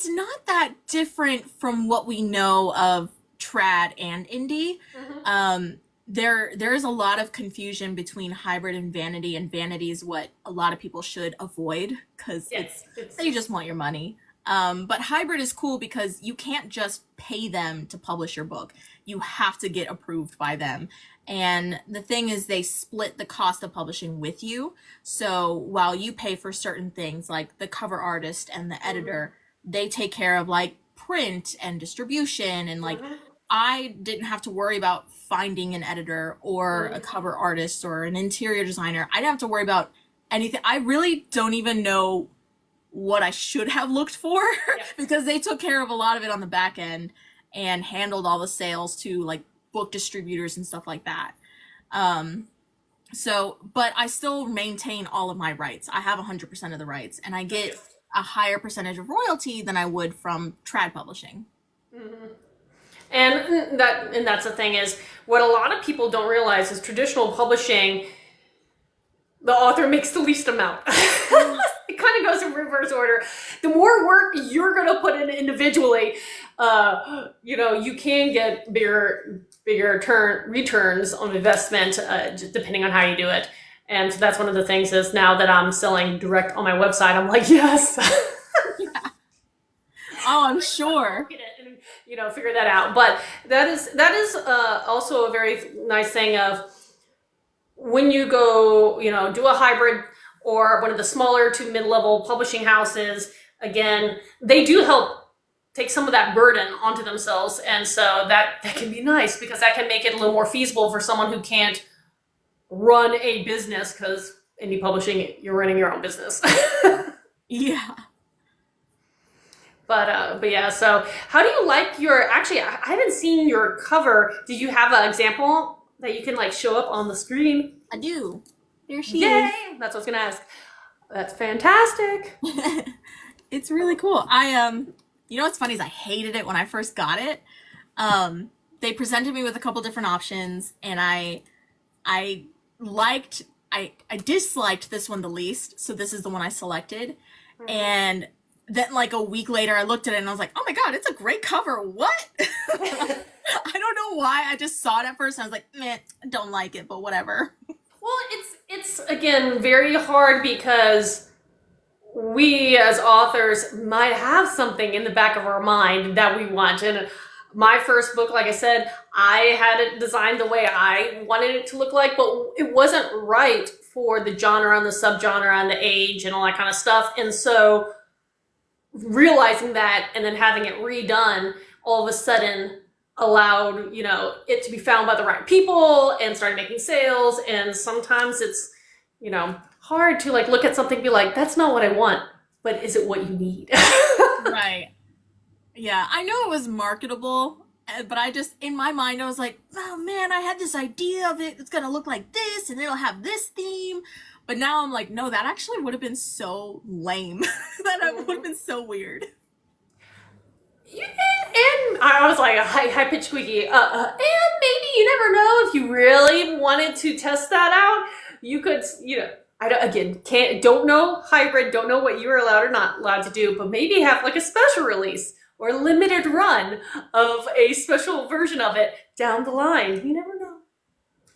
[SPEAKER 2] not that different from what we know of trad and indie. Mm-hmm. There is a lot of confusion between hybrid and vanity is what a lot of people should avoid, because they just want your money. But hybrid is cool because you can't just pay them to publish your book. You have to get approved by them. And the thing is, they split the cost of publishing with you. So while you pay for certain things like the cover artist and the editor, they take care of like print and distribution. And like, I didn't have to worry about finding an editor or a cover artist or an interior designer. I didn't have to worry about anything. I really don't even know what I should have looked for because they took care of a lot of it on the back end and handled all the sales to like book distributors and stuff like that. But I still maintain all of my rights. I have 100% of the rights, and I get a higher percentage of royalty than I would from trad publishing.
[SPEAKER 1] Mm-hmm. And that's the thing, is what a lot of people don't realize is traditional publishing, the author makes the least amount. It kind of goes in reverse order. The more work you're going to put in individually, you can get bigger returns on investment, depending on how you do it. And so that's one of the things is now that I'm selling direct on my website, I'm like, yes.
[SPEAKER 2] Yeah. Oh, I'm sure.
[SPEAKER 1] Figure that out. But that is also a very nice thing of when you go, do a hybrid or one of the smaller to mid-level publishing houses, again, they do help take some of that burden onto themselves. And so that can be nice because that can make it a little more feasible for someone who can't run a business, because indie publishing, you're running your own business.
[SPEAKER 2] Yeah.
[SPEAKER 1] But yeah, so how do you like actually, I haven't seen your cover. Did you have an example that you can like show up on the screen?
[SPEAKER 2] I do. There she
[SPEAKER 1] Yay!
[SPEAKER 2] is.
[SPEAKER 1] That's what I was going to ask. That's fantastic.
[SPEAKER 2] It's really cool. What's funny is I hated it when I first got it. They presented me with a couple different options, and I disliked this one the least, so this is the one I selected. Mm-hmm. And then like a week later I looked at it and I was like, oh my god, it's a great cover. What? I don't know why. I just saw it at first and I was like, meh, I don't like it, but whatever.
[SPEAKER 1] Well, it's again very hard because we as authors might have something in the back of our mind that we want. And my first book, like I said, I had it designed the way I wanted it to look like, but it wasn't right for the genre and the subgenre and the age and all that kind of stuff. And so realizing that and then having it redone all of a sudden allowed, it to be found by the right people and started making sales. And sometimes it's, hard to like look at something and be like, that's not what I want, but is it what you need?
[SPEAKER 2] Right. Yeah, I know it was marketable, but in my mind, I was like, oh man, I had this idea of it. It's gonna look like this, and it'll have this theme. But now I'm like, no, that actually would have been so lame. That would have been so weird.
[SPEAKER 1] And I was like a high pitched squeaky. And maybe you never know, if you really wanted to test that out, you could, don't know hybrid, don't know what you were allowed or not allowed to do, but maybe have like a special release or a limited run of a special version of it down the line. You never know.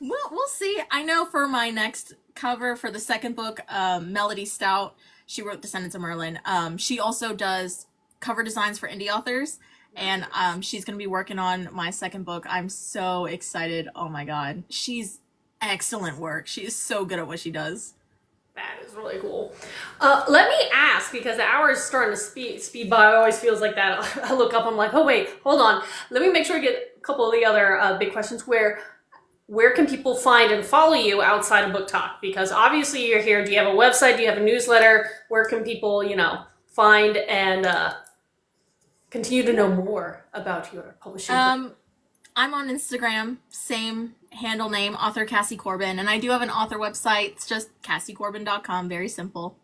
[SPEAKER 2] Well, we'll see. I know for my next cover for the second book, Melody Stout, she wrote Descendants of Merlin. She also does cover designs for indie authors, and she's going to be working on my second book. I'm so excited. Oh my God. She's excellent work. She is so good at what she does.
[SPEAKER 1] That is really cool. Let me ask, because the hour is starting to speed by. It always feels like that. I look up, I'm like, oh wait, hold on. Let me make sure I get a couple of the other big questions. Where can people find and follow you outside of Book Talk? Because obviously you're here. Do you have a website? Do you have a newsletter? Where can people, find and continue to know more about your publishing?
[SPEAKER 2] I'm on Instagram, same handle name, author Cassie Corbin, and I do have an author website. It's just cassiecorbin.com, very simple.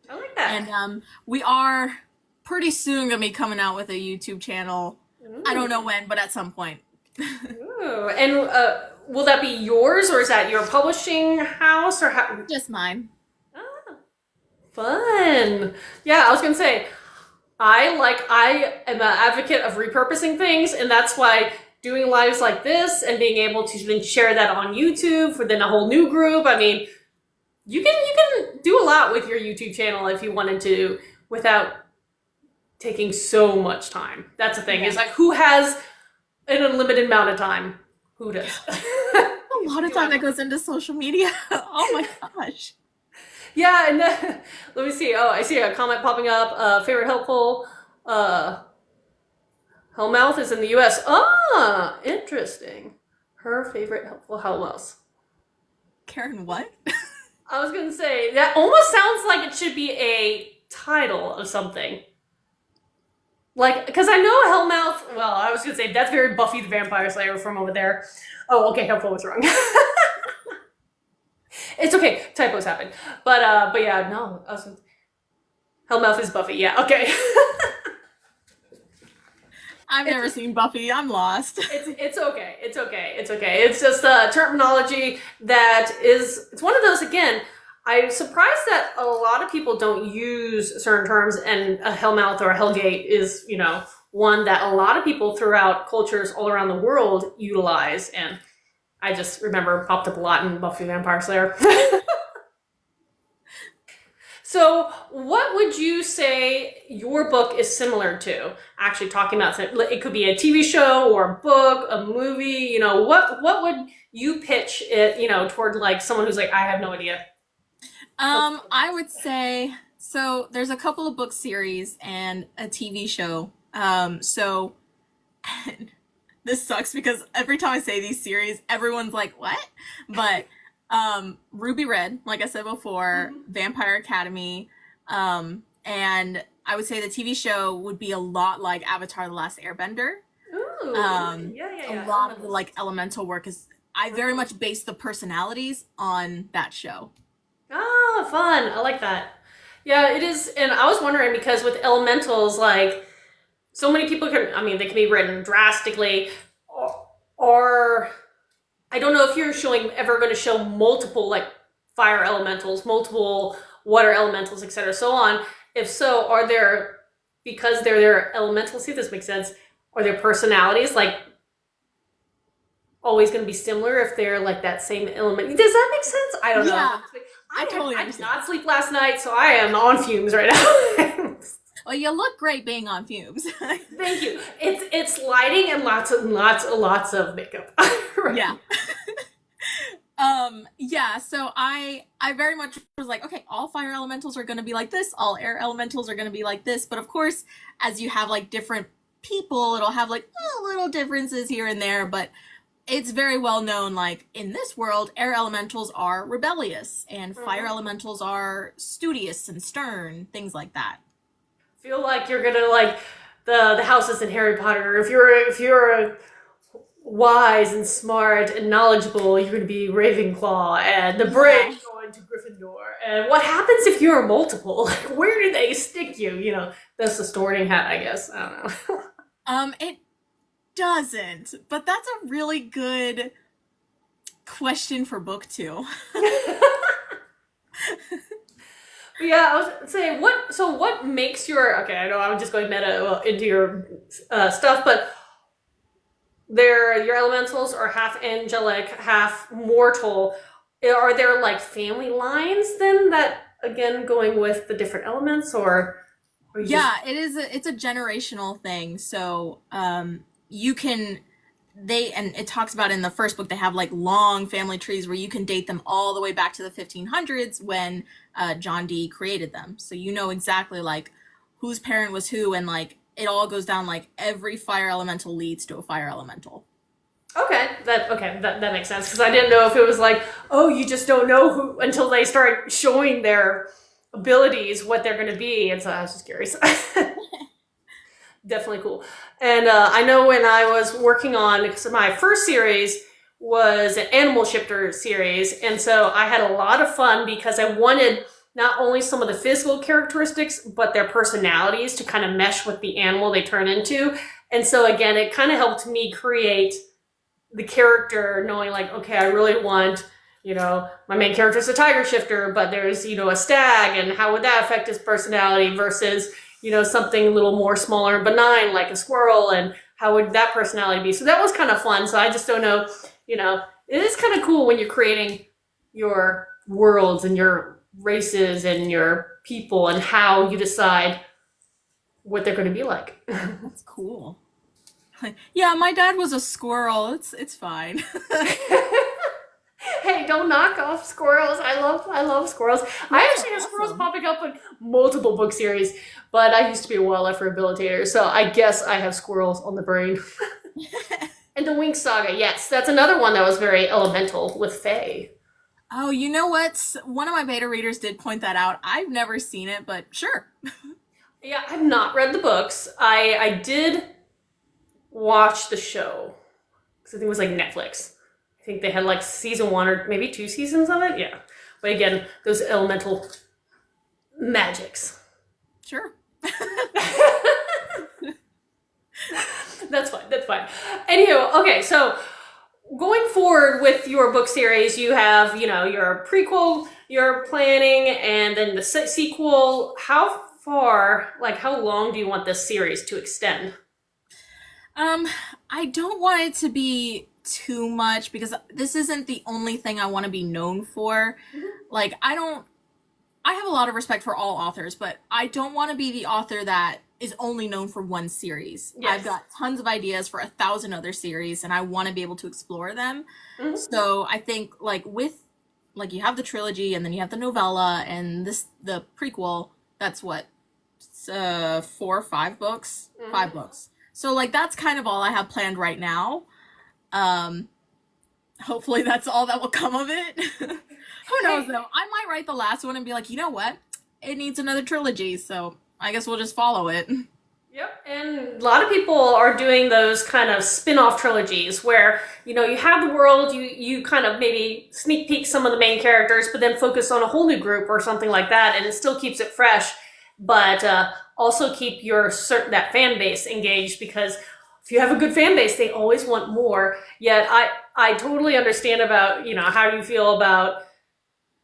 [SPEAKER 1] I like that.
[SPEAKER 2] And we are pretty soon going to be coming out with a YouTube channel. Ooh. I don't know when, but at some point.
[SPEAKER 1] Ooh. And will that be yours, or is that your publishing house, or how?
[SPEAKER 2] Just mine.
[SPEAKER 1] Ah, fun. Yeah, I was going to say, I am an advocate of repurposing things, and that's why doing lives like this and being able to then share that on YouTube for then a whole new group. I mean, you can do a lot with your YouTube channel if you wanted to without taking so much time. That's the thing. Yeah. It's like, who has an unlimited amount of time? Who does?
[SPEAKER 2] A lot of time that goes into social media. Oh my gosh.
[SPEAKER 1] Yeah, and let me see. Oh, I see a comment popping up. Favorite helpful. Hellmouth is in the U.S. Ah, interesting. Her favorite helpful Hellmouth.
[SPEAKER 2] Karen, what?
[SPEAKER 1] I was going to say, that almost sounds like it should be a title of something. Like, because I know Hellmouth, well, I was going to say, that's very Buffy the Vampire Slayer from over there. Oh, okay, helpful was wrong. It's okay, typos happen. But yeah, no. Hellmouth is Buffy, yeah, okay.
[SPEAKER 2] I've never seen Buffy. I'm lost.
[SPEAKER 1] It's okay. It's just a terminology that it's one of those, again, I'm surprised that a lot of people don't use certain terms, and a Hellmouth or a Hellgate is, one that a lot of people throughout cultures all around the world utilize, and I just remember popped up a lot in Buffy the Vampire Slayer. So what would you say your book is similar to? Actually talking about, it could be a TV show or a book, a movie, what would you pitch it, toward like someone who's like, I have no idea?
[SPEAKER 2] I would say, so there's a couple of book series and a TV show. So this sucks because every time I say these series, everyone's like, what? But Ruby Red, like I said before, mm-hmm. Vampire Academy, and I would say the TV show would be a lot like Avatar: The Last Airbender.
[SPEAKER 1] Ooh,
[SPEAKER 2] yeah. A lot of the like elemental work is, I very much base the personalities on that show.
[SPEAKER 1] Oh, fun. I like that. Yeah, it is. And I was wondering, because with elementals, like, so many people they can be written drastically, or I don't know if you're ever going to show multiple like fire elementals, multiple water elementals, etc. so on. If so, are there, because they're their elementals, see if this makes sense, are their personalities like always going to be similar if they're like that same element. Does that make sense? I don't know.
[SPEAKER 2] Yeah,
[SPEAKER 1] I
[SPEAKER 2] totally
[SPEAKER 1] I did
[SPEAKER 2] understand.
[SPEAKER 1] not sleep last night, so I am on fumes right now.
[SPEAKER 2] Well, you look great being on fumes.
[SPEAKER 1] Thank you. It's lighting and lots of makeup. Right.
[SPEAKER 2] Yeah. Yeah, so I very much was like, okay, all fire elementals are going to be like this, all air elementals are going to be like this, but of course, as you have like different people, it'll have like little differences here and there, but it's very well known, like in this world, air elementals are rebellious and fire elementals are studious and stern, things like that.
[SPEAKER 1] Feel like you're gonna like the houses in Harry Potter. If you're wise and smart and knowledgeable, you're going to be Ravenclaw, and the brave going to Gryffindor. And what happens if you're multiple? Like, where do they stick you? You know, that's the sorting hat, I guess. I don't know.
[SPEAKER 2] It doesn't, but that's a really good question for book 2.
[SPEAKER 1] Yeah, I was saying, what makes your, okay, I know I'm just going meta into your stuff, but your elementals are half angelic, half mortal. Are there like family lines then that, again, going with the different elements, or
[SPEAKER 2] yeah, it's a generational thing. So you can and it talks about in the first book, they have like long family trees where you can date them all the way back to the 1500s when John Dee created them. So you know exactly like whose parent was who, and like it all goes down, like every fire elemental leads to a fire elemental.
[SPEAKER 1] Okay, that makes sense, because I didn't know if it was like, oh, you just don't know who until they start showing their abilities, what they're going to be, and so I was just curious. Definitely cool. And I know when I was working on, because my first series was an animal shifter series, and so I had a lot of fun because I wanted not only some of the physical characteristics, but their personalities to kind of mesh with the animal they turn into. And so again, it kind of helped me create the character, knowing like, okay, I really want, my main character is a tiger shifter, but there's, a stag, and how would that affect his personality versus, something a little more smaller and benign like a squirrel, and how would that personality be? So that was kind of fun. So I just don't know, it is kind of cool when you're creating your worlds and your races and your people and how you decide what they're going to be like.
[SPEAKER 2] That's cool. Yeah, my dad was a squirrel. It's fine.
[SPEAKER 1] Hey, don't knock off squirrels. I love squirrels. I actually have squirrels popping up in multiple book series, but I used to be a wildlife rehabilitator, so I guess I have squirrels on the brain. And the Winx Saga, yes, that's another one that was very elemental with Faye.
[SPEAKER 2] Oh, you know what? One of my beta readers did point that out. I've never seen it, but sure.
[SPEAKER 1] Yeah, I've not read the books. I did watch the show, because I think it was like Netflix. I think they had like season 1 or maybe 2 seasons of it. Yeah. But again, those elemental magics.
[SPEAKER 2] Sure.
[SPEAKER 1] That's fine. Anywho, okay, so going forward with your book series, you have, your prequel you're planning, and then the sequel. How long do you want this series to extend?
[SPEAKER 2] I don't want it to be too much, because this isn't the only thing I want to be known for. Mm-hmm. Like, I have a lot of respect for all authors, but I don't want to be the author that is only known for one series. Yes. I've got tons of ideas for 1,000 other series, and I want to be able to explore them. Mm-hmm. So I think you have the trilogy, and then you have the novella, and the prequel. That's what, 4 or 5 books? Mm-hmm. 5 books. So that's kind of all I have planned right now. Hopefully that's all that will come of it. Who knows though? I might write the last one and be like, you know what? It needs another trilogy, so I guess we'll just follow it.
[SPEAKER 1] Yep, and a lot of people are doing those kind of spin-off trilogies where, you have the world, you kind of maybe sneak peek some of the main characters, but then focus on a whole new group or something like that, and it still keeps it fresh, but also keep that fan base engaged, because if you have a good fan base, they always want more. Yet I totally understand about, how you feel about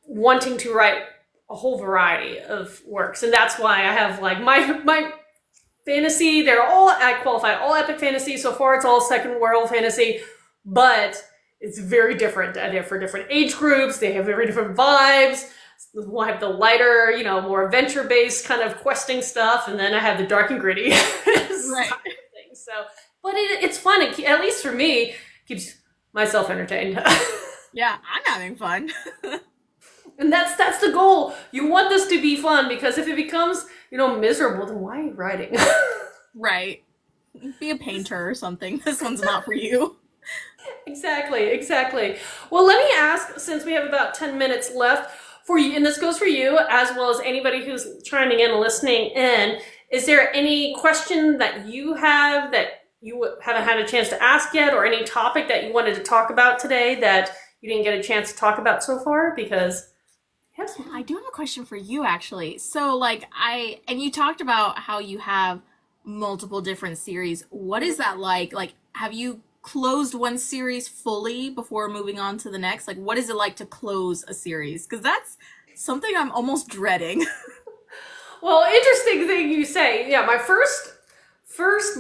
[SPEAKER 1] wanting to write a whole variety of works. And that's why I have my fantasy, I qualify all epic fantasy. So far it's all second world fantasy, but it's very different for different age groups. They have very different vibes. We'll have the lighter, more adventure-based kind of questing stuff, and then I have the dark and gritty
[SPEAKER 2] Right.
[SPEAKER 1] thing. So, but it's fun. At least for me, keeps myself entertained.
[SPEAKER 2] Yeah, I'm having fun.
[SPEAKER 1] And that's the goal. You want this to be fun, because if it becomes, miserable, then why are you writing?
[SPEAKER 2] Right. Be a painter or something. This one's not for you.
[SPEAKER 1] Exactly. Well, let me ask, since we have about 10 minutes left for you, and this goes for you as well as anybody who's chiming in and listening in, is there any question that you have that you haven't had a chance to ask yet, or any topic that you wanted to talk about today that you didn't get a chance to talk about so far? Because
[SPEAKER 2] I do have a question for you, actually. So, and you talked about how you have multiple different series. What is that like? Like, have you closed one series fully before moving on to the next? Like, what is it like to close a series? Because that's something I'm almost dreading.
[SPEAKER 1] Well, interesting thing you say. Yeah, my first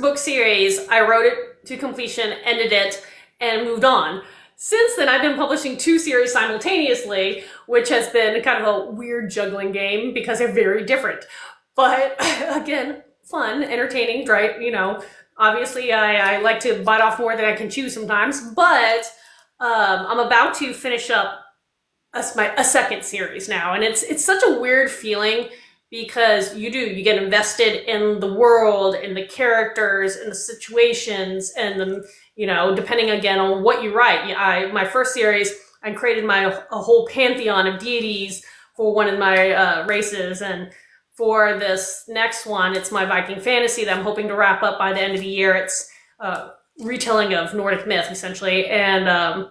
[SPEAKER 1] book series, I wrote it to completion, ended it, and moved on. Since then, I've been publishing 2 series simultaneously, which has been kind of a weird juggling game because they're very different. But again, fun, entertaining, right? Obviously I like to bite off more than I can chew sometimes, but I'm about to finish up a second series now. And it's such a weird feeling, because you get invested in the world and the characters and the situations and the, depending again on what you write. My first series, I created a whole pantheon of deities for one of my races, and for this next one, it's my Viking fantasy that I'm hoping to wrap up by the end of the year. It's retelling of Nordic myth, essentially, and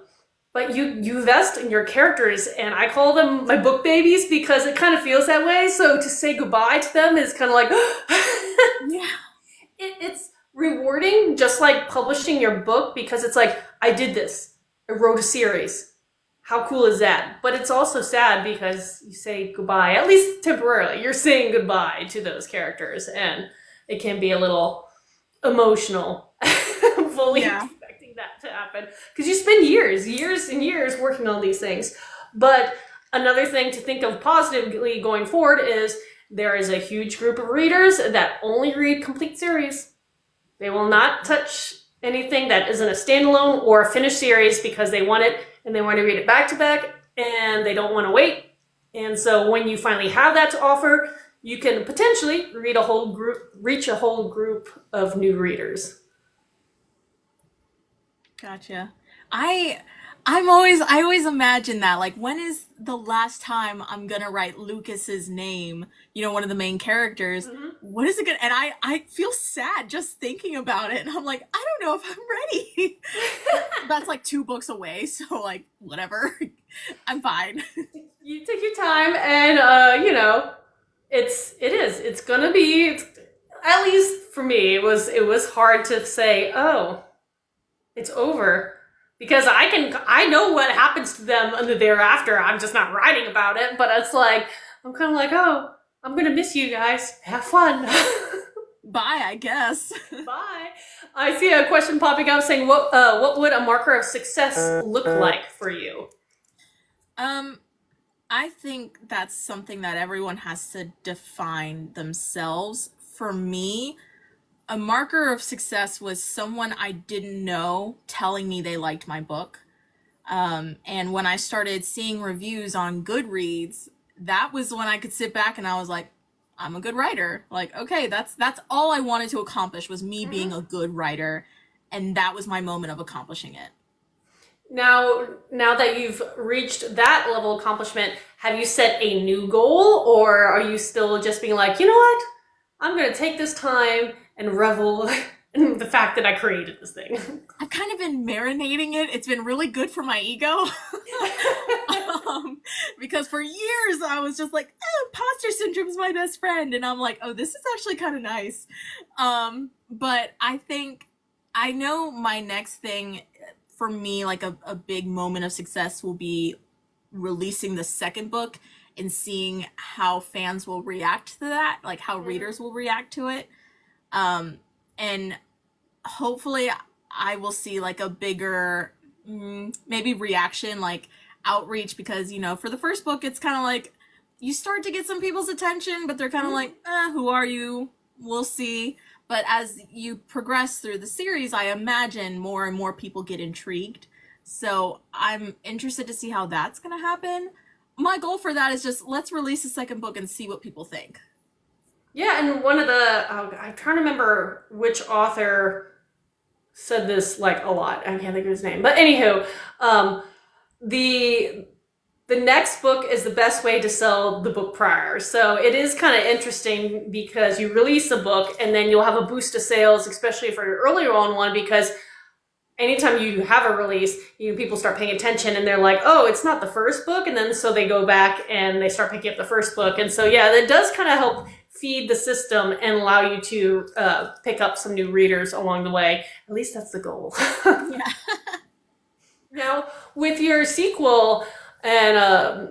[SPEAKER 1] but you invest in your characters, and I call them my book babies because it kind of feels that way. So to say goodbye to them is kind of like,
[SPEAKER 2] Yeah.
[SPEAKER 1] It's rewarding, just like publishing your book, because it's like, I did this. I wrote a series. How cool is that? But it's also sad because you say goodbye, at least temporarily. You're saying goodbye to those characters, and it can be a little emotional, fully expecting that to happen. Because you spend years and years working on these things. But another thing to think of positively going forward is there is a huge group of readers that only read complete series. They will not touch anything that isn't a standalone or a finished series because they want it and they want to read it back to back and they don't want to wait. And so when you finally have that to offer, you can potentially reach a whole group of new readers.
[SPEAKER 2] Gotcha. I always imagine that, like, when is the last time I'm gonna write Lucas's name, one of the main characters?
[SPEAKER 1] Mm-hmm.
[SPEAKER 2] What is it gonna, and I feel sad just thinking about it, and I'm like, I don't know if I'm ready. That's like 2 books away, so like, whatever. I'm fine.
[SPEAKER 1] You take your time, and it's gonna be, at least for me, it was hard to say, oh, it's over. Because I know what happens to them thereafter. I'm just not writing about it, but it's like, I'm kind of like, oh, I'm gonna miss you guys. Have fun.
[SPEAKER 2] Bye, I guess.
[SPEAKER 1] Bye. I see a question popping up saying, what would a marker of success look like for you?
[SPEAKER 2] I think that's something that everyone has to define themselves. For me, a marker of success was someone I didn't know telling me they liked my book. And when I started seeing reviews on Goodreads, that was when I could sit back and I was like, I'm a good writer. Like, okay, that's all I wanted to accomplish, was me being a good writer. And that was my moment of accomplishing it.
[SPEAKER 1] Now that you've reached that level of accomplishment, have you set a new goal, or are you still just being like, you know what? I'm going to take this time and revel in the fact that I created this thing.
[SPEAKER 2] I've kind of been marinating it. It's been really good for my ego. Because for years I was just like, imposter syndrome is my best friend. And I'm like, oh, this is actually kind of nice. But I think I know my next thing for me, like a big moment of success, will be releasing the second book and seeing how fans will react to that, like how readers will react to it. And hopefully I will see like a bigger maybe reaction, like outreach, because, for the first book, it's kind of like you start to get some people's attention, but they're kind of like, who are you? We'll see. But as you progress through the series, I imagine more and more people get intrigued. So I'm interested to see how that's going to happen. My goal for that is just let's release a second book and see what people think.
[SPEAKER 1] Yeah, and one of the, I'm trying to remember which author said this like a lot. I can't think of his name. But anywho, the next book is the best way to sell the book prior. So it is kind of interesting because you release a book and then you'll have a boost of sales, especially for your earlier on one, because anytime you have a release, people start paying attention and they're like, oh, it's not the first book. And then so they go back and they start picking up the first book. And so, yeah, that does kind of help feed the system and allow you to pick up some new readers along the way. At least that's the goal.
[SPEAKER 2] Yeah.
[SPEAKER 1] Now, with your sequel and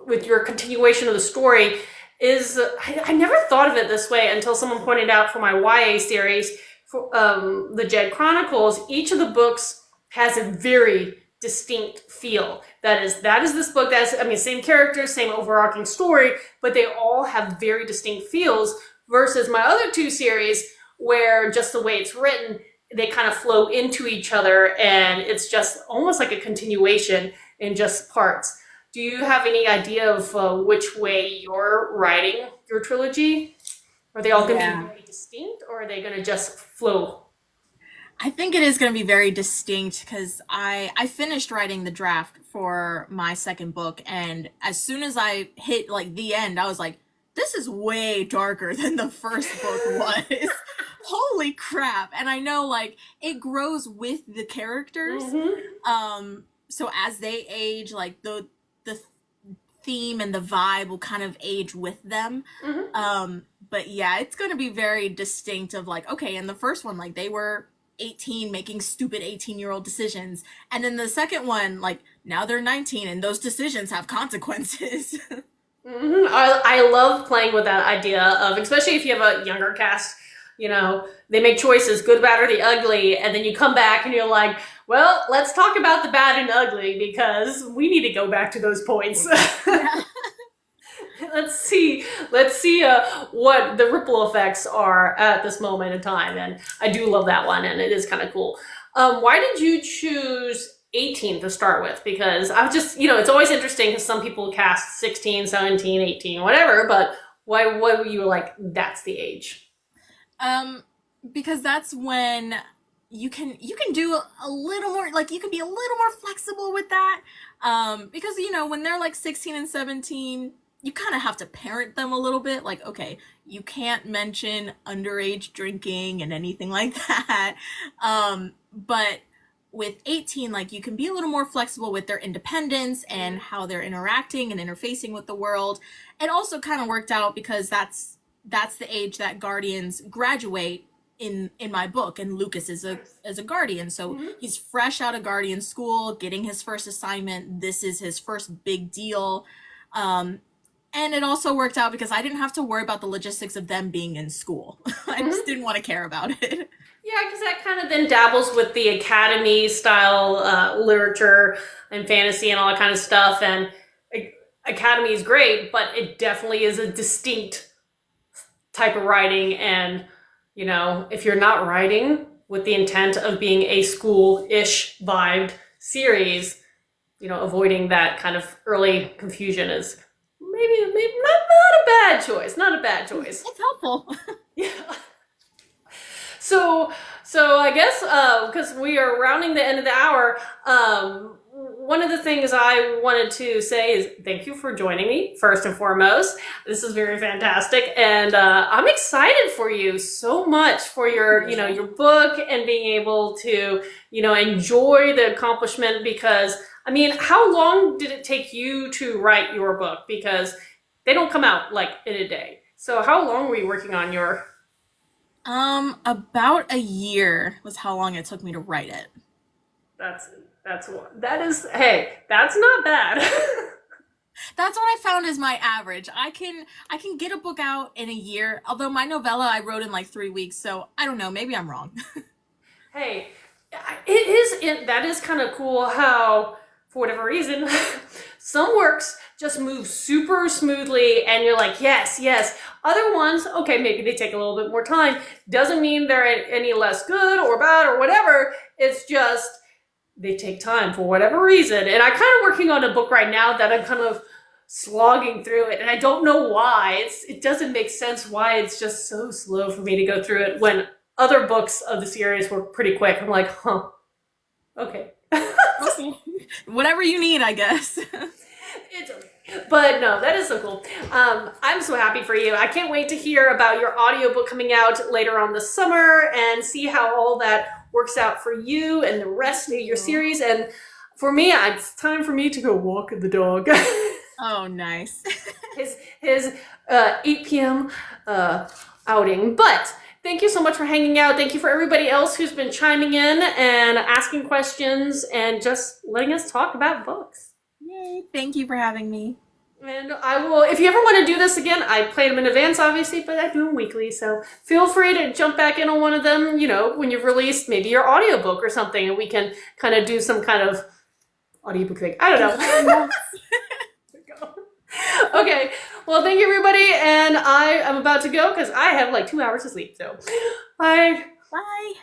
[SPEAKER 1] with your continuation of the story, I never thought of it this way until someone pointed out for my YA series, the Jed Chronicles. Each of the books has a very distinct feel. That is this book. Same characters, same overarching story, but they all have very distinct feels versus my other two series where just the way it's written, they kind of flow into each other and it's just almost like a continuation in just parts. Do you have any idea of which way you're writing your trilogy? Are they all going to be very distinct or are they going to just flow?
[SPEAKER 2] I think it is going to be very distinct because I finished writing the draft for my second book, and as soon as I hit like the end, I was like, this is way darker than the first book was. Holy crap. And I know like it grows with the characters. So as they age, like the theme and the vibe will kind of age with them. But yeah, it's going to be very distinct of like, okay, in the first one, like they were 18 making stupid 18-year-old decisions. And then the second one, like now they're 19 and those decisions have consequences.
[SPEAKER 1] I love playing with that idea of, especially if you have a younger cast, they make choices, good, bad, or the ugly. And then you come back and you're like, well, let's talk about the bad and ugly because we need to go back to those points. Let's see what the ripple effects are at this moment in time. And I do love that one, and it is kind of cool. Why did you choose 18 to start with? Because I was just, it's always interesting because some people cast 16, 17, 18, whatever, but why were you like, that's the age?
[SPEAKER 2] Because that's when you can do a little more, like you can be a little more flexible with that. Because, when they're like 16 and 17, you kind of have to parent them a little bit. Like, okay, you can't mention underage drinking and anything like that. But with 18, like you can be a little more flexible with their independence and how they're interacting and interfacing with the world. It also kind of worked out because that's the age that guardians graduate in my book, and Lucas is a guardian, so he's fresh out of guardian school, getting his first assignment. This is his first big deal. And it also worked out because I didn't have to worry about the logistics of them being in school. I just didn't want to care about it.
[SPEAKER 1] Yeah, because that kind of then dabbles with the academy style literature and fantasy and all that kind of stuff. And academy is great, but it definitely is a distinct type of writing. And, if you're not writing with the intent of being a school-ish vibed series, avoiding that kind of early confusion is maybe not a bad choice. Not a bad choice.
[SPEAKER 2] It's helpful.
[SPEAKER 1] Yeah. So I guess because we are rounding the end of the hour, one of the things I wanted to say is thank you for joining me, first and foremost. This is very fantastic, and I'm excited for you so much for your your book and being able to enjoy the accomplishment. Because how long did it take you to write your book? Because they don't come out like in a day. So how long were you working on your?
[SPEAKER 2] About a year was how long it took me to write it.
[SPEAKER 1] Hey, that's not bad.
[SPEAKER 2] That's what I found is my average. I can get a book out in a year, although my novella I wrote in like 3 weeks, so I don't know, maybe I'm wrong.
[SPEAKER 1] Hey, That is kind of cool how, for whatever reason, some works just move super smoothly and you're like, yes, yes. Other ones, okay, maybe they take a little bit more time. Doesn't mean they're any less good or bad or whatever. It's just they take time for whatever reason. And I'm kind of working on a book right now that I'm kind of slogging through it. And I don't know why. It doesn't make sense why it's just so slow for me to go through it when other books of the series were pretty quick. I'm like, huh, okay.
[SPEAKER 2] Whatever you need, I guess.
[SPEAKER 1] It's okay. But no, that is so cool. I'm so happy for you. I can't wait to hear about your audiobook coming out later on this summer and see how all that works out for you and the rest of your series. And for me, it's time for me to go walk the dog.
[SPEAKER 2] Oh, nice.
[SPEAKER 1] his 8 p.m. Outing. But thank you so much for hanging out. Thank you for everybody else who's been chiming in and asking questions and just letting us talk about books.
[SPEAKER 2] Yay. Thank you for having me.
[SPEAKER 1] And I will, if you ever want to do this again, I play them in advance, obviously, but I do them weekly. So feel free to jump back in on one of them, you know, when you've released maybe your audiobook or something, and we can kind of do some kind of audiobook thing. I don't know. Okay. Well, thank you, everybody. And I am about to go because I have like 2 hours of sleep. So bye.
[SPEAKER 2] Bye.